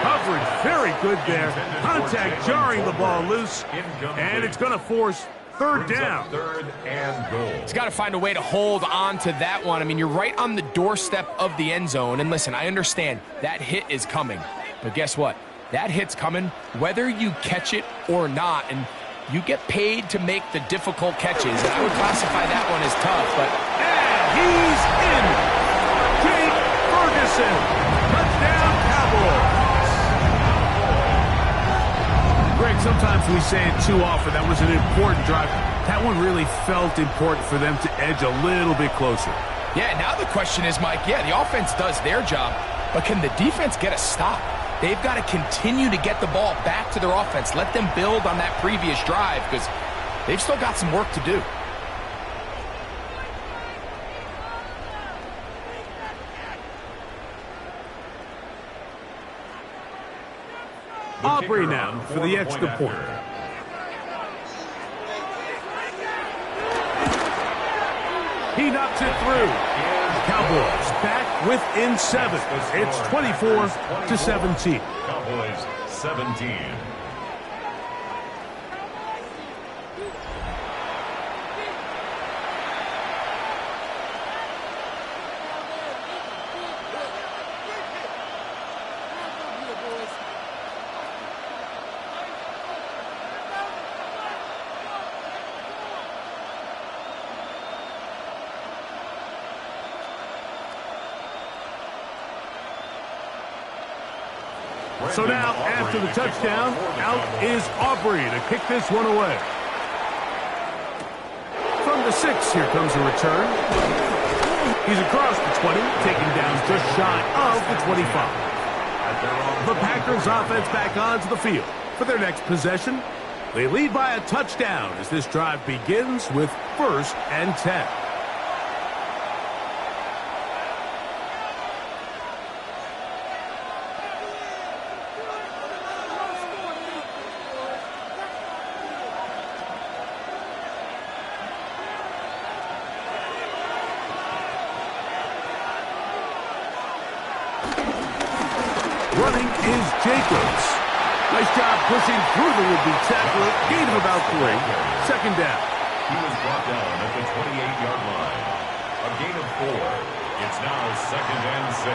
Coverage very good there. Contact jarring the ball loose, and it's going to force 3rd down. 3rd and goal. He's got to find a way to hold on to that one. I mean, you're right on the doorstep of the end zone. And listen, I understand that hit is coming. But guess what? That hit's coming whether you catch it or not. And you get paid to make the difficult catches. And I would classify that one as tough. But he's in. Jake Ferguson. Touchdown, Cowboys. Greg, sometimes we say it too often. That was an important drive. That one really felt important for them to edge a little bit closer. Yeah, now the question is, Mike, yeah, the offense does their job, but can the defense get a stop? They've got to continue to get the ball back to their offense. Let them build on that previous drive because they've still got some work to do. Aubrey now for the extra point. He knocks it through. Cowboys back within 7. It's 24-17. Cowboys 17. So now, after the touchdown, out is Aubrey to kick this one away. From the 6, here comes a return. He's across the 20, taken down just shy of the 25. The Packers offense back onto the field for their next possession. They lead by a touchdown as this drive begins with 1st and 10. Running is Jacobs. Nice job pushing through the would-be tackler. Gain of about 3. 2nd down. He was brought down at the 28-yard line. A gain of 4. It's now 2nd and 6.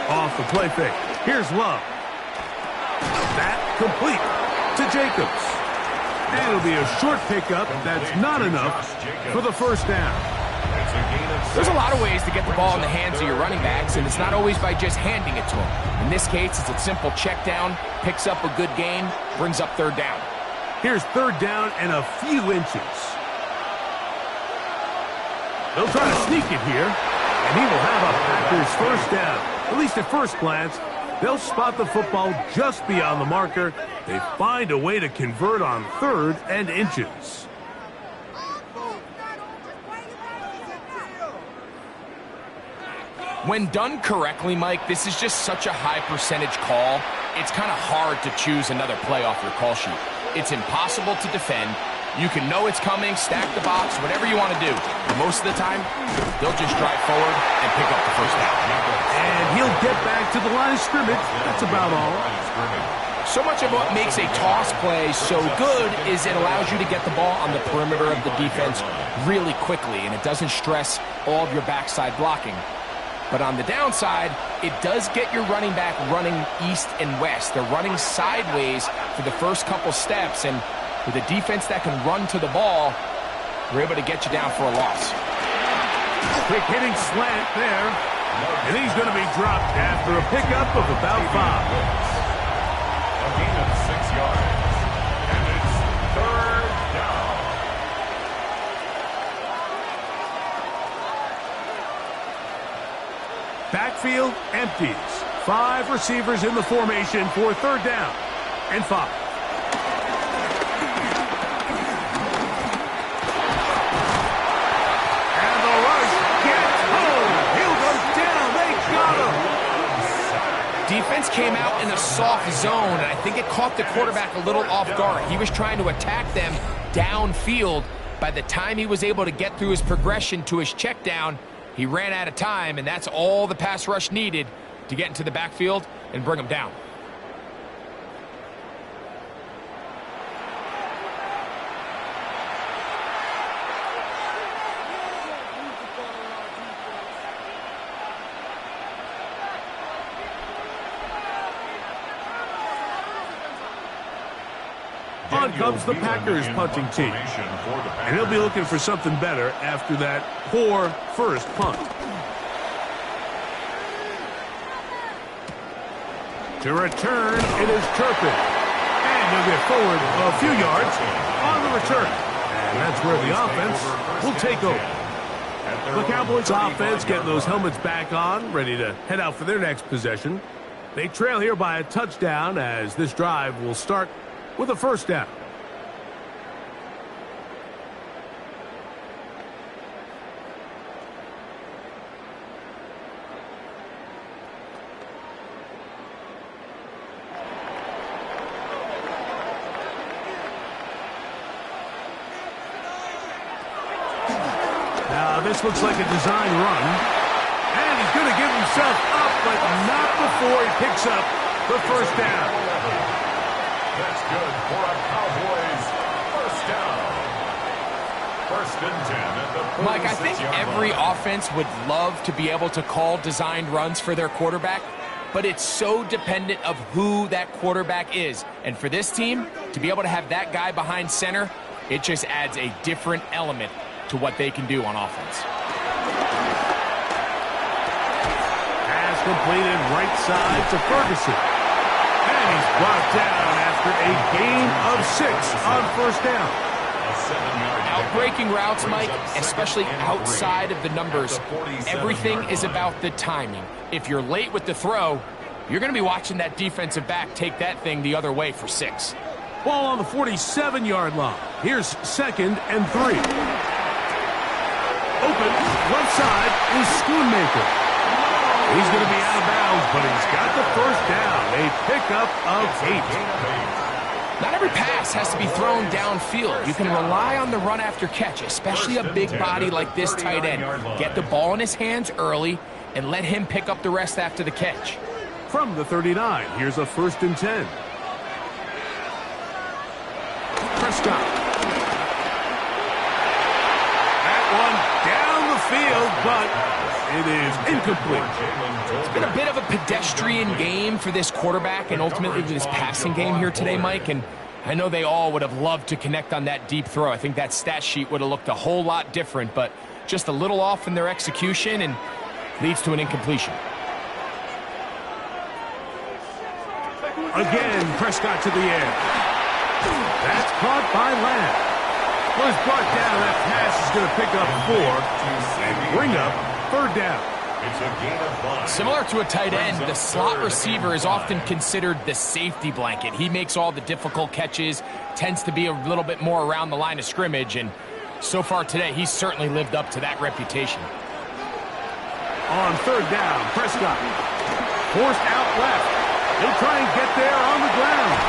Off the play fake. Here's Love. That complete to Jacobs. And it'll be a short pickup. That's not enough for the 1st down. There's a lot of ways to get the ball in the hands of your running backs, and it's not always by just handing it to them. In this case, it's a simple check down, picks up a good gain, brings up 3rd down. Here's 3rd down and a few inches. They'll try to sneak it here, and he will have a Packers 1st down. At least at first glance, they'll spot the football just beyond the marker. They find a way to convert on 3rd and inches. When done correctly, Mike, this is just such a high percentage call. It's kind of hard to choose another play off your call sheet. It's impossible to defend. You can know it's coming, stack the box, whatever you want to do. But most of the time, they'll just drive forward and pick up the 1st down. And he'll get back to the line of scrimmage. That's about all. So much of what makes a toss play so good is it allows you to get the ball on the perimeter of the defense really quickly, and it doesn't stress all of your backside blocking. But on the downside, it does get your running back running east and west. They're running sideways for the first couple steps, and with a defense that can run to the ball, we're able to get you down for a loss. Quick hitting slant there, and he's going to be dropped after a pickup of about 5. A gain of 6 yards. And it's 3rd down. Backfield empties. 5 receivers in the formation for 3rd down and 5. And the rush gets home. He'll go down. They got him. Defense came out in a soft zone, and I think it caught the quarterback a little off guard. He was trying to attack them downfield. By the time he was able to get through his progression to his check down, he ran out of time, and that's all the pass rush needed to get into the backfield and bring him down. On comes the Packers punting team. And he'll be looking for something better after that poor first punt. To return, it is Turpin. And he'll get forward a few yards on the return. And that's where the offense will take over. The Cowboys offense getting those helmets back on, ready to head out for their next possession. They trail here by a touchdown as this drive will start with a 1st down. Now, this looks like a design run. And he's going to give himself up, but not before he picks up the first down. That's good for a Cowboys first down. First and 10 at the 46-yard line. Mike, I think every offense would love to be able to call designed runs for their quarterback, but it's so dependent of who that quarterback is. And for this team, to be able to have that guy behind center, it just adds a different element to what they can do on offense. Pass completed right side to Ferguson. And he's brought down after a gain of 6 on first down. Outbreaking routes, Mike, especially outside of the numbers, everything is about the timing. If you're late with the throw, you're going to be watching that defensive back take that thing the other way for 6. Ball on the 47-yard line. Here's 2nd and 3. Open, left side is Schoonmaker. He's going to be out of bounds, but he's got the first down. A pickup of 8. Not every pass has to be thrown downfield. You can rely on the run after catch, especially a big body like this tight end. Get the ball in his hands early and let him pick up the rest after the catch. From the 39, here's a 1st and 10. Prescott. That one down the field, but it is incomplete. It's been a bit of a pedestrian game for this quarterback and ultimately for this passing game here today, Mike. And I know they all would have loved to connect on that deep throw. I think that stat sheet would have looked a whole lot different, but just a little off in their execution and leads to an incompletion. Again, Prescott to the air. That's caught by Lamb. Was brought down. That pass is going to pick up 4 and bring up 3rd down. It's a gain of 5. Similar to a tight end, the slot receiver is often considered the safety blanket. He makes all the difficult catches, tends to be a little bit more around the line of scrimmage, and so far today, he's certainly lived up to that reputation. On 3rd down, Prescott forced out left. He'll try and get there on the ground.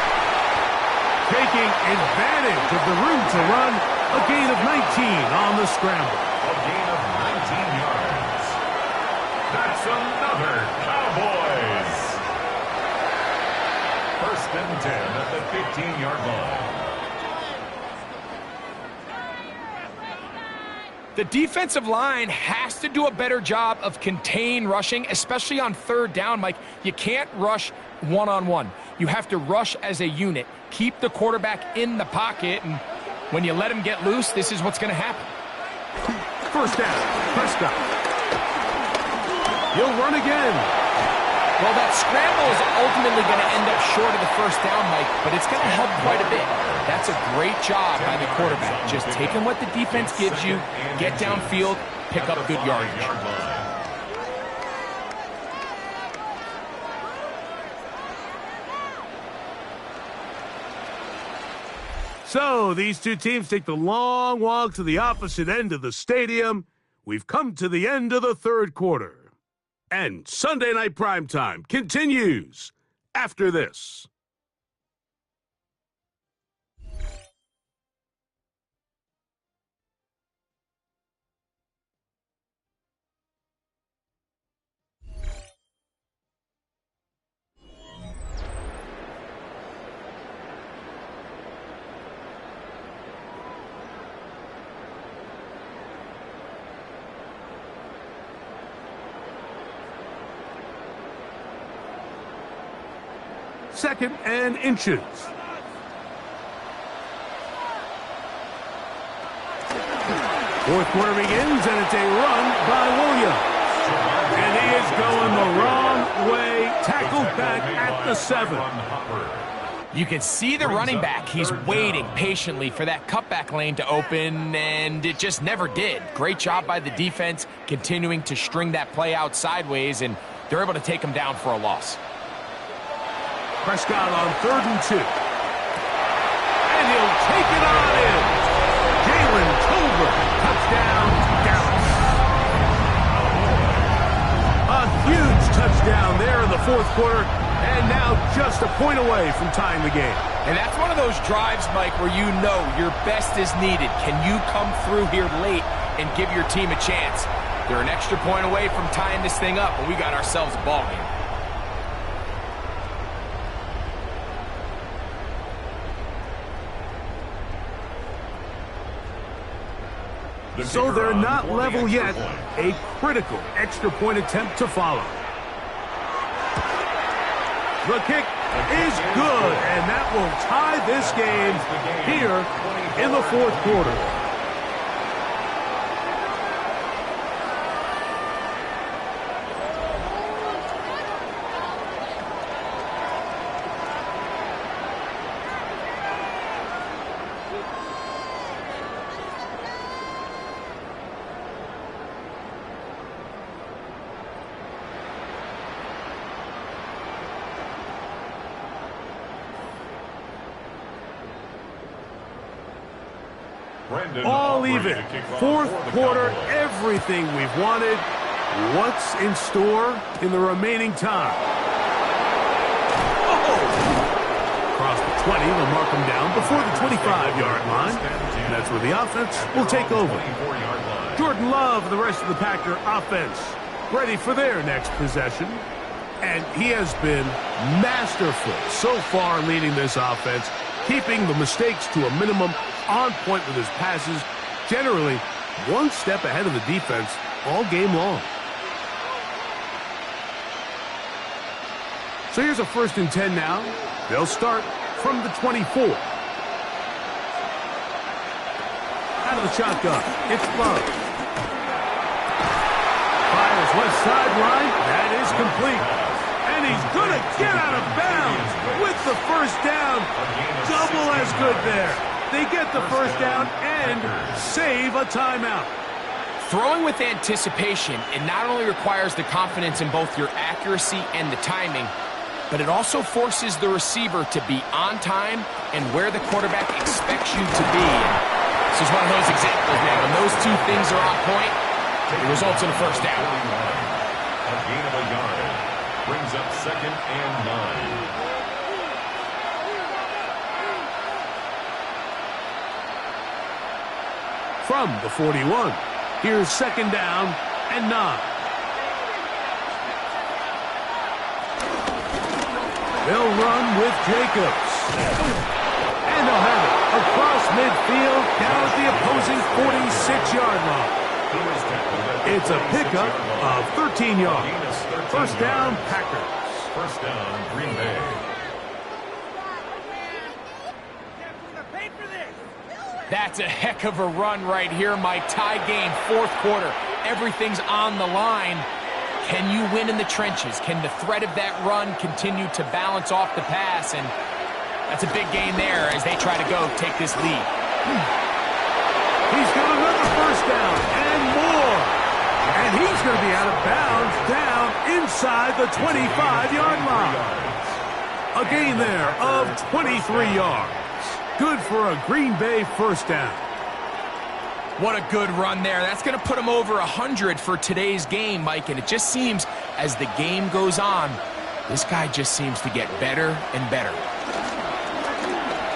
Taking advantage of the room to run, a gain of 19 on the scramble. A gain of 19 yards. That's another Cowboys. First and 10 at the 15-yard line. The defensive line has to do a better job of contain rushing, especially on 3rd down, Mike. You can't rush one-on-one. You have to rush as a unit. Keep the quarterback in the pocket, and when you let him get loose, this is what's going to happen. First down, Prescott. He'll run again. Well, that scramble is ultimately going to end up short of the first down, Mike, but it's going to help quite a bit. That's a great job by the quarterback. Just taking what the defense gives you, get downfield, pick up good yardage. So these two teams take the long walk to the opposite end of the stadium. We've come to the end of the 3rd quarter. And Sunday Night Primetime continues after this. Second and inches. Fourth quarter begins, and it's a run by Williams. And he is going the wrong way. Tackled back at the 7. You can see the running back. He's waiting patiently for that cutback lane to open, and it just never did. Great job by the defense, continuing to string that play out sideways, and they're able to take him down for a loss. Prescott on 3rd and 2. And he'll take it on in. Jalen Tolbert, touchdown, Dallas. A huge touchdown there in the 4th quarter, and now just a point away from tying the game. And that's one of those drives, Mike, where you know your best is needed. Can you come through here late and give your team a chance? They're an extra point away from tying this thing up, but we got ourselves a ball game. So they're not level yet. A critical extra point attempt to follow. The kick is good, and that will tie this game here in the fourth quarter. All even. Fourth quarter, everything we've wanted. What's in store in the remaining time? Across the 20, they'll mark them down before the 25-yard line. And that's where the offense will take over. Jordan Love and the rest of the Packer offense ready for their next possession. And he has been masterful so far leading this offense, keeping the mistakes to a minimum, on point with his passes, generally one step ahead of the defense all game long. So here's a 1st and 10 now. They'll start from the 24. Out of the shotgun, it's Love. Fires left sideline. That is complete. And he's going to get out of bounds with the first down. Double as good there. They get the first down and save a timeout. Throwing with anticipation, it not only requires the confidence in both your accuracy and the timing, but it also forces the receiver to be on time and where the quarterback expects you to be. This is one of those examples, man. When those two things are on point, it results in a first down. A gain of a yard brings up 2nd and 9. From the 41, here's 2nd down and 9. They'll run with Jacobs. And they'll have it across midfield down at the opposing 46-yard line. It's a pickup of 13 yards. First down, Packers. First down, Green Bay. That's a heck of a run right here, Mike. Tie game, fourth quarter. Everything's on the line. Can you win in the trenches? Can the threat of that run continue to balance off the pass? And that's a big gain there as they try to go take this lead. He's got another first down and more. And he's going to be out of bounds down inside the 25-yard line. A gain there of 23 yards. Good for a Green Bay first down. What a good run there. That's going to put him over 100 for today's game, Mike. And it just seems as the game goes on, this guy just seems to get better and better.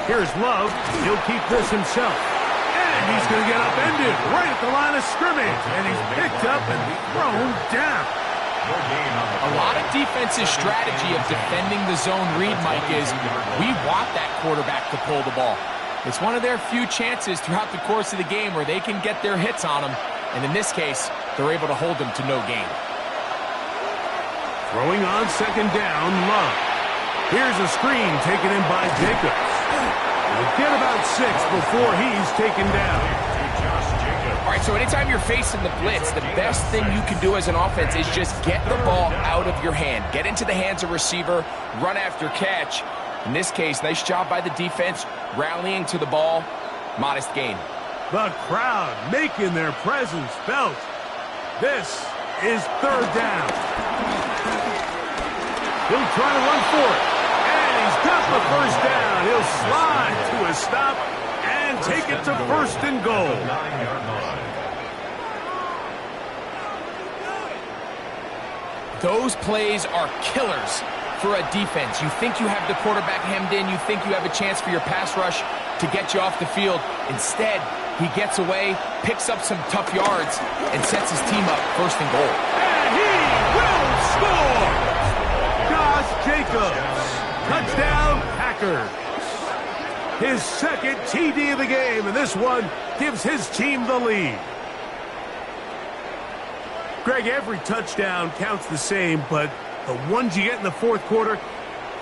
Here's Love. He'll keep this himself. And he's going to get upended right at the line of scrimmage. And he's picked up and thrown down. A lot of defensive strategy of defending the zone read, Mike, is we want that quarterback to pull the ball. It's one of their few chances throughout the course of the game where they can get their hits on them. And in this case, they're able to hold them to no gain. Throwing on 2nd down, Love. Here's a screen taken in by Jacobs. He'll get about 6 before he's taken down. All right, so anytime you're facing the blitz, the best thing you can do as an offense is just get the ball out of your hand. Get into the hands of receiver, run after catch. In this case, nice job by the defense, rallying to the ball. Modest gain. The crowd making their presence felt. This is 3rd down. He'll try to run for it. And he's got the first down. He'll slide to a stop and take it to 1st and goal. 9-yard line. Those plays are killers for a defense. You think you have the quarterback hemmed in. You think you have a chance for your pass rush to get you off the field. Instead, he gets away, picks up some tough yards, and sets his team up first and goal. And he will score! Josh Jacobs, touchdown Packers. His second TD of the game, and this one gives his team the lead. Greg, every touchdown counts the same, but the ones you get in the fourth quarter,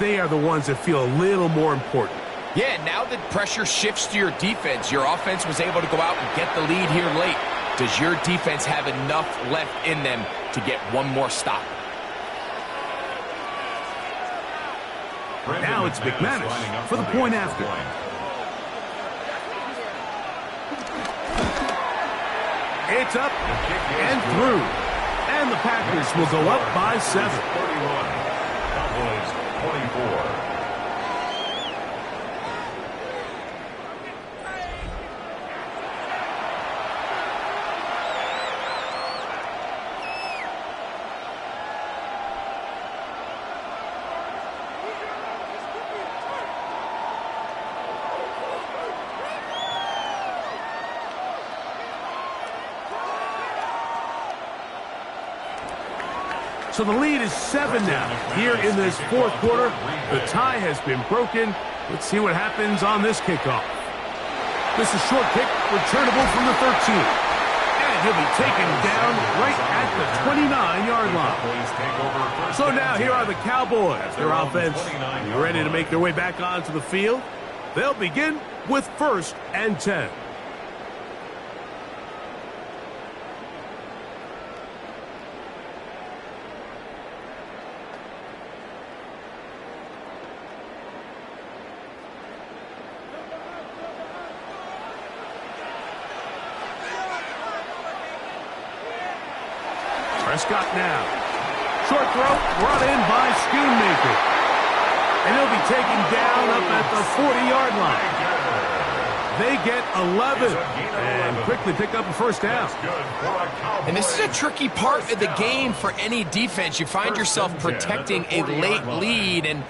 they are the ones that feel a little more important. Yeah, now that pressure shifts to your defense, your offense was able to go out and get the lead here late. Does your defense have enough left in them to get one more stop? Now it's McManus for the point after. It's up and through. And the Packers will go up by 7. 31. Cowboys 24. So the lead is 7 now. Here in this fourth quarter, the tie has been broken. Let's see what happens on this kickoff. This is short kick, returnable from the 13. And he'll be taken down right at the 29-yard line. So now here are the Cowboys. Their offense ready to make their way back onto the field. They'll begin with 1st and 10. Prescott now. Short throw brought in by Schoonmaker. And he'll be taken down up at the 40-yard line. They get 11 and quickly pick up a first down. And this is a tricky part of the game for any defense. You find yourself protecting a late lead, and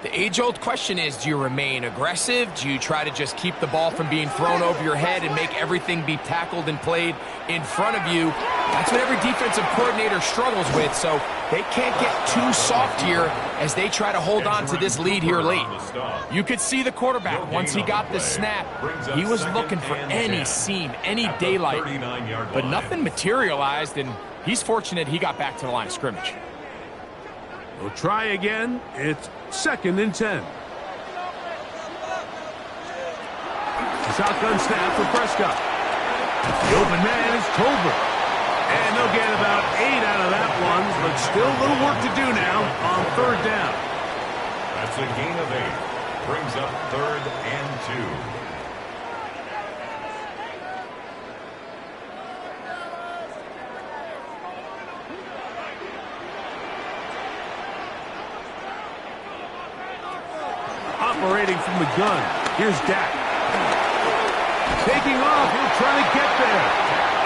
the age-old question is, do you remain aggressive? Do you try to just keep the ball from being thrown over your head and make everything be tackled and played in front of you? That's what every defensive coordinator struggles with, so they can't get too soft here as they try to hold on to this lead here late. You could see the quarterback, once he got the snap, he was looking for any seam, any daylight, but nothing materialized, and he's fortunate he got back to the line of scrimmage. We'll try again. It's 2nd and 10. Shotgun snap for Prescott. The open man is Tolbert. And they'll get about 8 out of that one, but still a little work to do now on 3rd down. That's a gain of 8. Brings up 3rd and 2. Operating from the gun. Here's Dak. Taking off. He'll try to get there.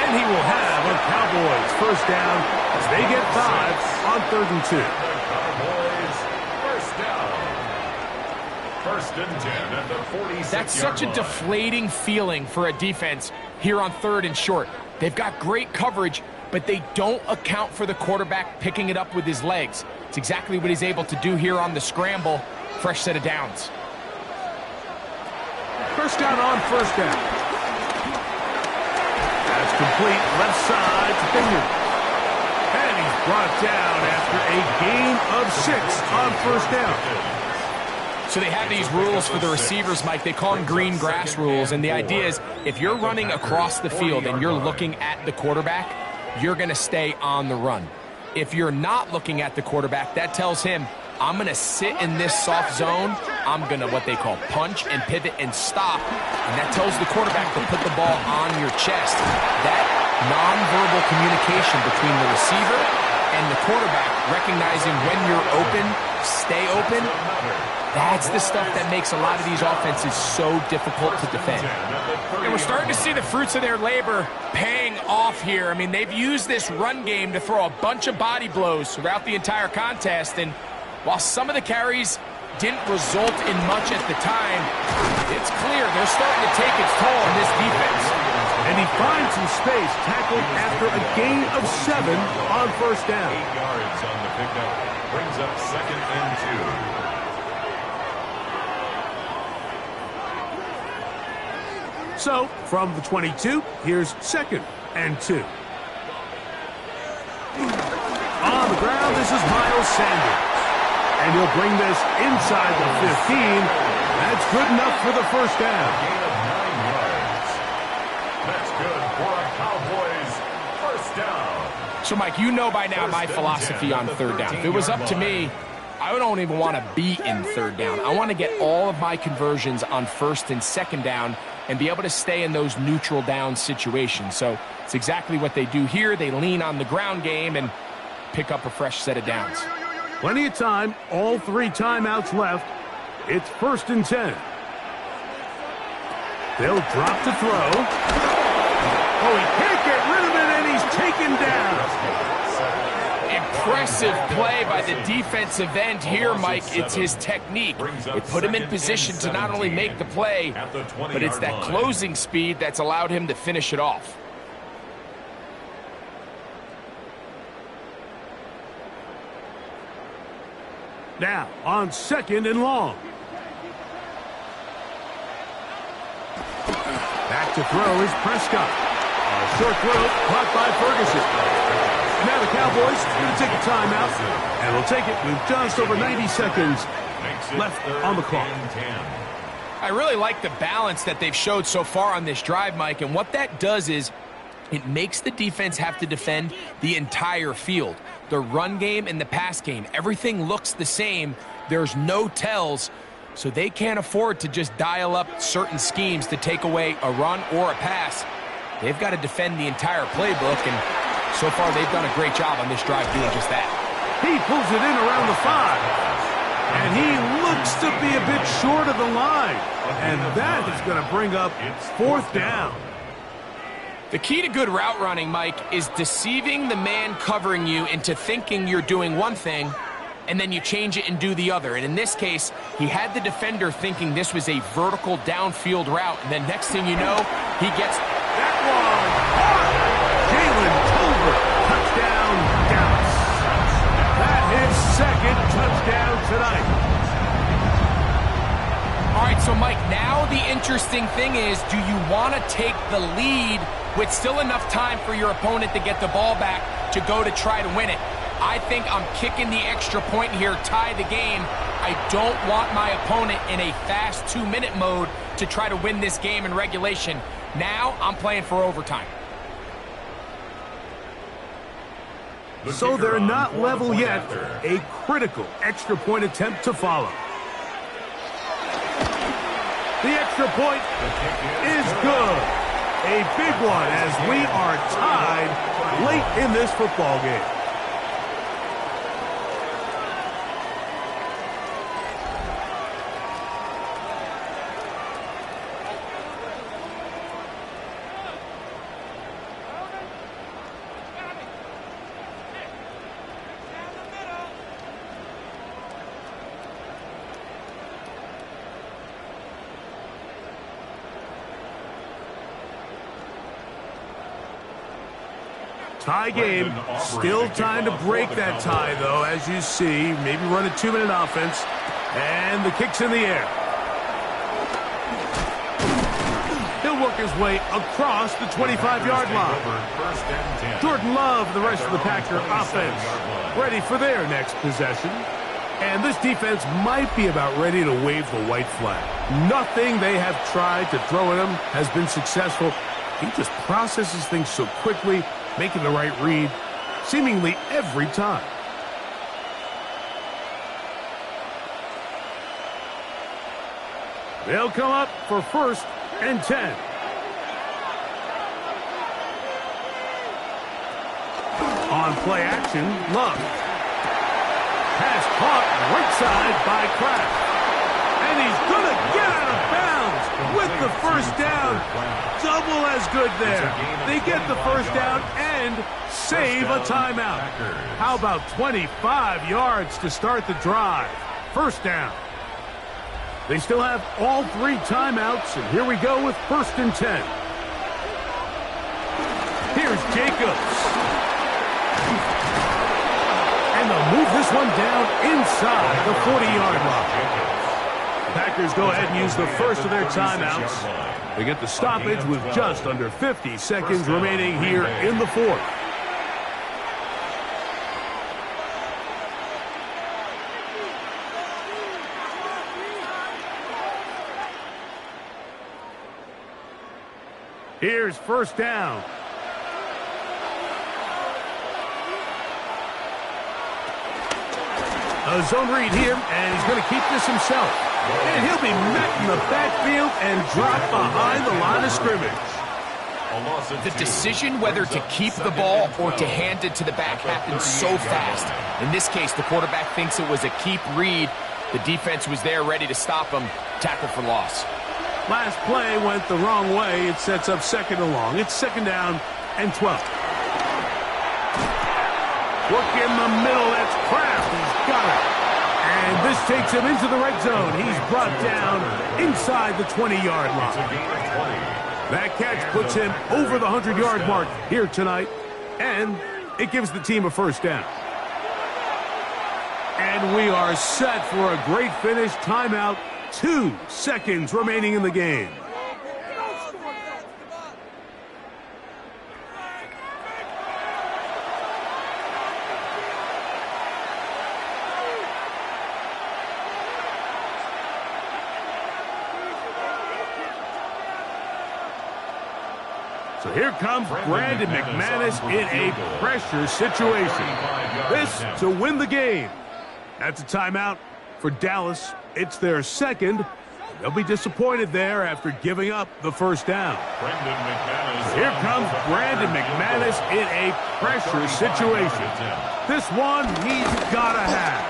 And he will have a Cowboys first down as they get 5 on 3rd and 2. Cowboys first down. 1st and 10 at the 46-yard line. That's such a deflating feeling for a defense here on 3rd and short. They've got great coverage, but they don't account for the quarterback picking it up with his legs. It's exactly what he's able to do here on the scramble. Fresh set of downs. First down on 1st down. That's complete left side to Finger. And he's brought down after a gain of 6 on 1st down. So they have these rules for the receivers, Mike. They call them green grass rules. And the idea is if you're running across the field and you're looking at the quarterback, you're going to stay on the run. If you're not looking at the quarterback, that tells him, I'm going to sit in this soft zone. I'm going to what they call punch and pivot and stop. And that tells the quarterback to put the ball on your chest. That nonverbal communication between the receiver and the quarterback, recognizing when you're open, stay open, that's the stuff that makes a lot of these offenses so difficult to defend. And we're starting to see the fruits of their labor paying off here. I mean, they've used this run game to throw a bunch of body blows throughout the entire contest, and While some of the carries didn't result in much at the time, it's clear they're starting to take its toll on this defense. And he finds some space, tackled after a gain of 7 on first down. 8 yards on the pickup. Brings up 2nd and 2. So, from the 22, here's 2nd and 2. On the ground, this is Miles Sanders. And he'll bring this inside the 15. That's good enough for the first down. Gain of 9 yards. That's good for a Cowboys first down. So, Mike, you know by now my philosophy on third down. If it was up to me, I don't even want to be in third down. I want to get all of my conversions on first and second down and be able to stay in those neutral down situations. So it's exactly what they do here. They lean on the ground game and pick up a fresh set of downs. Plenty of time, all 3 timeouts left. It's 1st and 10. They'll drop to throw. Oh, he can't get rid of it, and he's taken down. Impressive play by the defensive end here, Mike. It's his technique. It put him in position to not only make the play, but it's that closing speed that's allowed him to finish it off. Now, on 2nd and long. Back to throw is Prescott. A short throw caught by Ferguson. Now the Cowboys going to take a timeout, and we'll take it with just over 90 seconds left on the clock. I really like the balance that they've showed so far on this drive, Mike, and what that does is it makes the defense have to defend the entire field. The run game and the pass game, everything looks the same. There's no tells, so they can't afford to just dial up certain schemes to take away a run or a pass. They've got to defend the entire playbook, and so far they've done a great job on this drive doing just that. He pulls it in around the 5, and he looks to be a bit short of the line, and that is going to bring up 4th down. The key to good route running, Mike, is deceiving the man covering you into thinking you're doing one thing, and then you change it and do the other. And in this case, he had the defender thinking this was a vertical downfield route, and then next thing you know, he gets that one. Jalen Tolbert, touchdown, Dallas. That is 2nd touchdown tonight. All right, so Mike, now the interesting thing is, do you want to take the lead with still enough time for your opponent to get the ball back to go to try to win it? I think I'm kicking the extra point here, tie the game. I don't want my opponent in a fast 2-minute mode to try to win this game in regulation. Now I'm playing for overtime. So they're not level yet. A critical extra point attempt to follow. The extra point is good. A big one as we are tied late in this football game. Tie game. Still time to break that tie, though, as you see. Maybe run a 2-minute offense. And the kick's in the air. He'll work his way across the 25-yard line. Jordan Love, the rest of the Packer offense, ready for their next possession. And this defense might be about ready to wave the white flag. Nothing they have tried to throw at him has been successful. He just processes things so quickly, making the right read seemingly every time. They'll come up for 1st and 10. On play action, Love. Pass caught right side by Kraft. And he's going to get out of bounds with the first down. Double as good there. They get the first down and and save a timeout. How about 25 yards to start the drive? First down. They still have all 3 timeouts, and here we go with 1st and 10. Here's Jacobs. And they'll move this one down inside the 40-yard line. Packers go ahead and use the first of their timeouts. They get the stoppage with just under 50 seconds remaining here in the 4th. Here's 1st down. A zone read here, and he's going to keep this himself. And he'll be met in the backfield and dropped behind the line of scrimmage. The decision whether to keep the ball or to hand it to the back happens so fast. In this case, the quarterback thinks it was a keep read. The defense was there ready to stop him. Tackle for loss. Last play went the wrong way. It sets up 2nd and long. It's 2nd down and 12. Work in the middle. That's Kraft. He's got it. And this takes him into the red zone. He's brought down inside the 20-yard line. That catch puts him over the 100-yard mark here tonight. And it gives the team a 1st down. And we are set for a great finish. Timeout. 2 seconds remaining in the game. So here comes Brandon McManus in a pressure situation. This to win the game. That's a timeout for Dallas. It's their 2nd. They'll be disappointed there after giving up the 1st down. So here comes Brandon McManus in a pressure situation. This one he's got to have.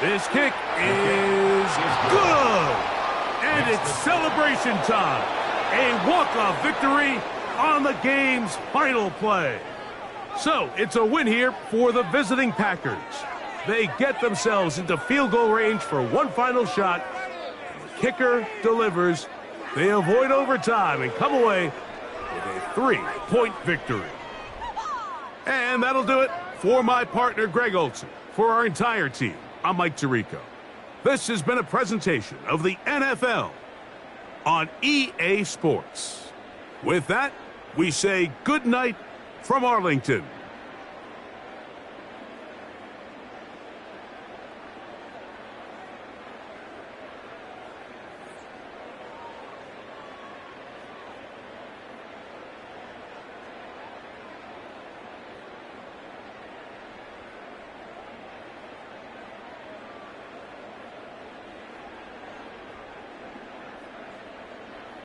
This kick is good. And it's celebration time. A walk-off victory on the game's final play. So it's a win here for the visiting Packers. They get themselves into field goal range for one final shot. The kicker delivers. They avoid overtime and come away with a 3-point victory. And that'll do it for my partner, Greg Olson. For our entire team, I'm Mike Tirico. This has been a presentation of the NFL on EA Sports. With that, we say good night from Arlington.